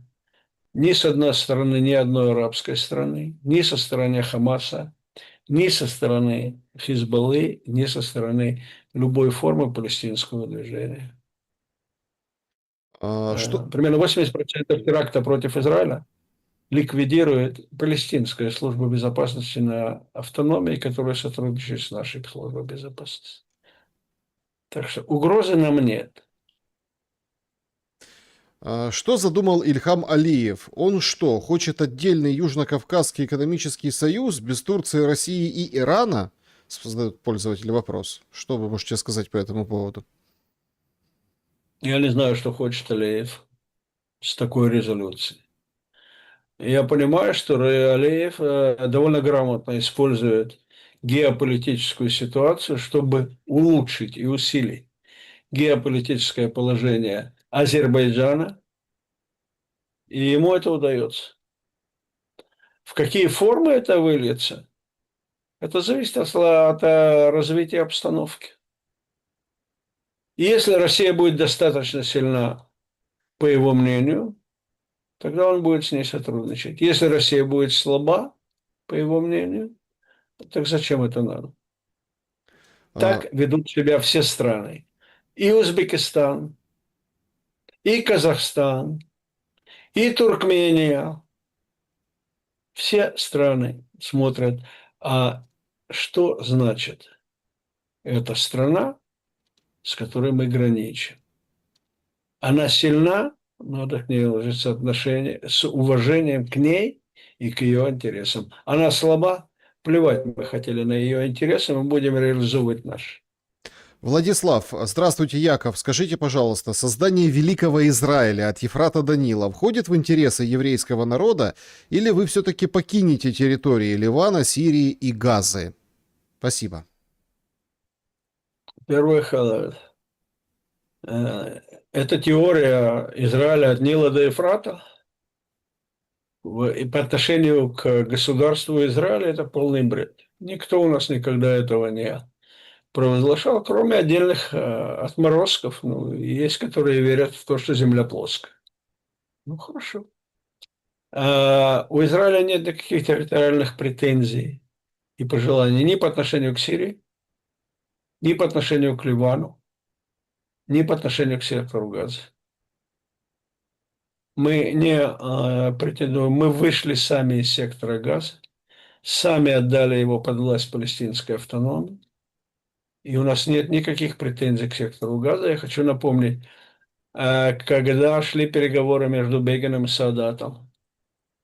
Ни с одной стороны ни одной арабской страны, ни со стороны Хамаса, ни со стороны Хизбаллы, ни со стороны любой формы палестинского движения. Что, Примерно 80% теракта против Израиля ликвидирует Палестинская служба безопасности на автономии, которая сотрудничает с нашей службой безопасности. Так что угрозы нам нет. что задумал Ильхам Алиев? Он что, хочет отдельный Южно-Кавказский экономический союз без Турции, России и Ирана? Задает пользователь вопрос. Что вы можете сказать по этому поводу? Я не знаю, что хочет Алиев с такой резолюцией. Я понимаю, что Алиев довольно грамотно использует геополитическую ситуацию, чтобы улучшить и усилить геополитическое положение Азербайджана, и ему это удается. В какие формы это выльется, это зависит от развития обстановки. И если Россия будет достаточно сильна, по его мнению, тогда он будет с ней сотрудничать. Если Россия будет слаба, по его мнению, так зачем это надо? А, Так ведут себя все страны. И Узбекистан, и Казахстан, и Туркмения. Все страны смотрят, а что значит эта страна, с которой мы граничим. Она сильна, надо к ней ложиться отношения с уважением к ней и к ее интересам. Она слаба, плевать мы хотели на ее интересы, мы будем реализовывать наши. Владислав, здравствуйте, Яков. Скажите, пожалуйста, создание Великого Израиля от Ефрата до Нила входит в интересы еврейского народа, или вы все-таки покинете территории Ливана, Сирии и Газы? Спасибо. Первое, эта теория Израиля от Нила до Ефрата и по отношению к государству Израиля это полный бред. Никто у нас никогда этого не провозглашал, кроме отдельных отморозков. Ну, есть, которые верят в то, что Земля плоская. Ну, хорошо. У Израиля нет никаких территориальных претензий и пожеланий ни по отношению к Сирии, ни по отношению к Ливану, ни по отношению к сектору Газа. Мы не претендуем, мы вышли сами из сектора Газа, сами отдали его под власть палестинской автономии, и у нас нет никаких претензий к сектору Газа. Я хочу напомнить, когда шли переговоры между Бегином и Саадатом,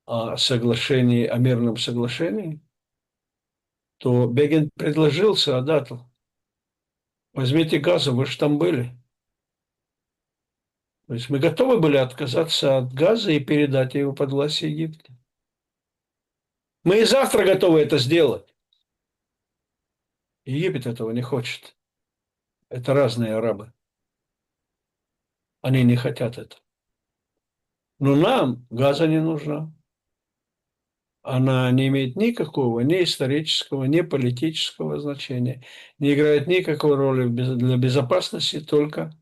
о соглашении, о мирном соглашении, то Бегин предложил Саадату: возьмите Газу, вы же там были. То есть мы готовы были отказаться от Газа и передать его под власть Египта. Мы и завтра готовы это сделать. Египет этого не хочет. Это разные арабы. Они не хотят этого. Но нам Газа не нужна. Она не имеет никакого ни исторического, ни политического значения, не играет никакой роли для безопасности, только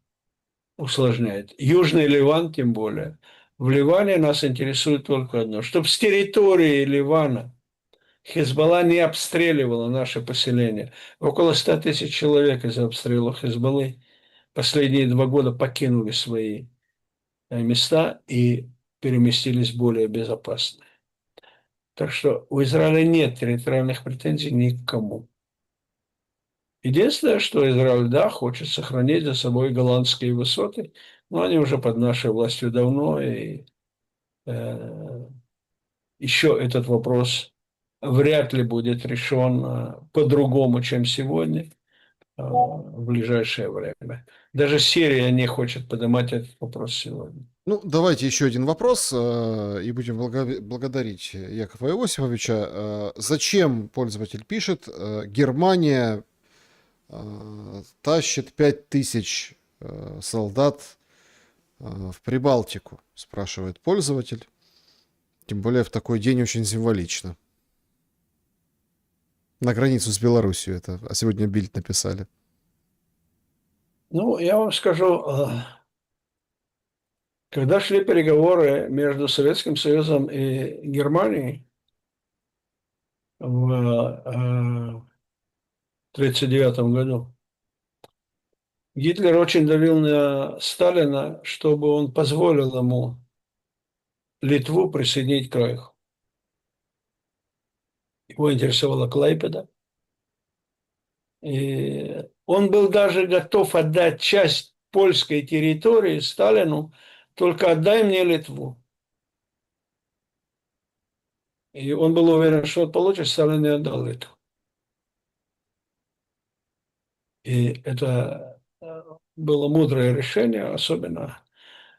усложняет. Южный Ливан тем более. В Ливане нас интересует только одно: чтобы с территории Ливана Хизбалла не обстреливала наше поселение. Около 100 тысяч человек из-за обстрела Хизбаллы последние 2 года покинули свои места и переместились в более безопасные. Так что у Израиля нет территориальных претензий ни к кому. Единственное, что Израиль, да, хочет сохранить за собой голландские высоты, но они уже под нашей властью давно, и еще этот вопрос вряд ли будет решен по-другому, чем сегодня, в ближайшее время. Даже Сирия не хочет поднимать этот вопрос сегодня. Ну, давайте еще один вопрос, и будем благодарить Якова Иосифовича. Зачем, пользователь пишет, Германия тащит 5000 солдат в Прибалтику, спрашивает пользователь. Тем более в такой день очень символично. На границу с Белоруссией это, а сегодня Бильд написали. Ну, я вам скажу, когда шли переговоры между Советским Союзом и Германией в 1939 году, Гитлер очень давил на Сталина, чтобы он позволил ему Литву присоединить к Рейху. Его интересовала Клайпеда. И он был даже готов отдать часть польской территории Сталину, только отдай мне Литву. И он был уверен, что он получит, Сталин не отдал Литву. И это было мудрое решение, особенно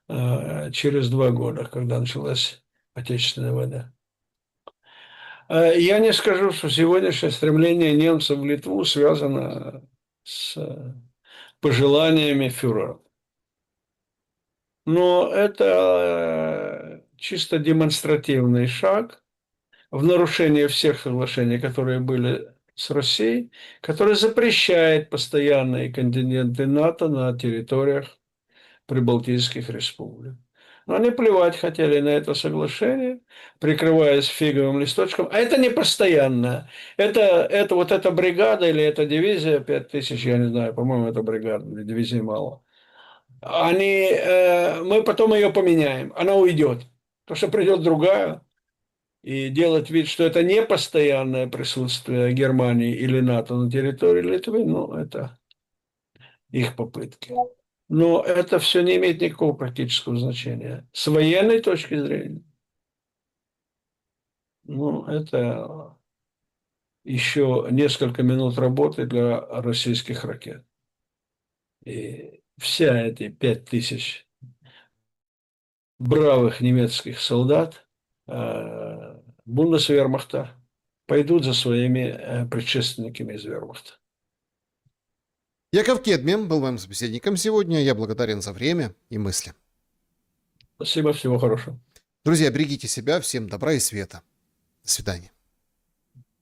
через 2 года, когда началась Отечественная война. Я не скажу, что сегодняшнее стремление немцев в Литву связано с пожеланиями фюрера. Но это чисто демонстративный шаг в нарушение всех соглашений, которые были с Россией, который запрещает постоянные контингенты НАТО на территориях прибалтийских республик. Но они плевать хотели на это соглашение, прикрываясь фиговым листочком. А это не постоянно. Это вот эта бригада или эта дивизия, 5000, я не знаю, по-моему, это бригада, или дивизии мало. Мы потом ее поменяем, она уйдет. Потому что придет другая, и делать вид, что это не постоянное присутствие Германии или НАТО на территории Литвы, ну, это их попытки. Но это все не имеет никакого практического значения. С военной точки зрения, ну, это еще несколько минут работы для российских ракет. И вся эти 5000 бравых немецких солдат Бундесвермахта пойдут за своими предшественниками из вермахта. Яков Кедмин был моим собеседником сегодня. Я благодарен за время и мысли. Спасибо, всего хорошего. Друзья, берегите себя. Всем добра и света. До свидания.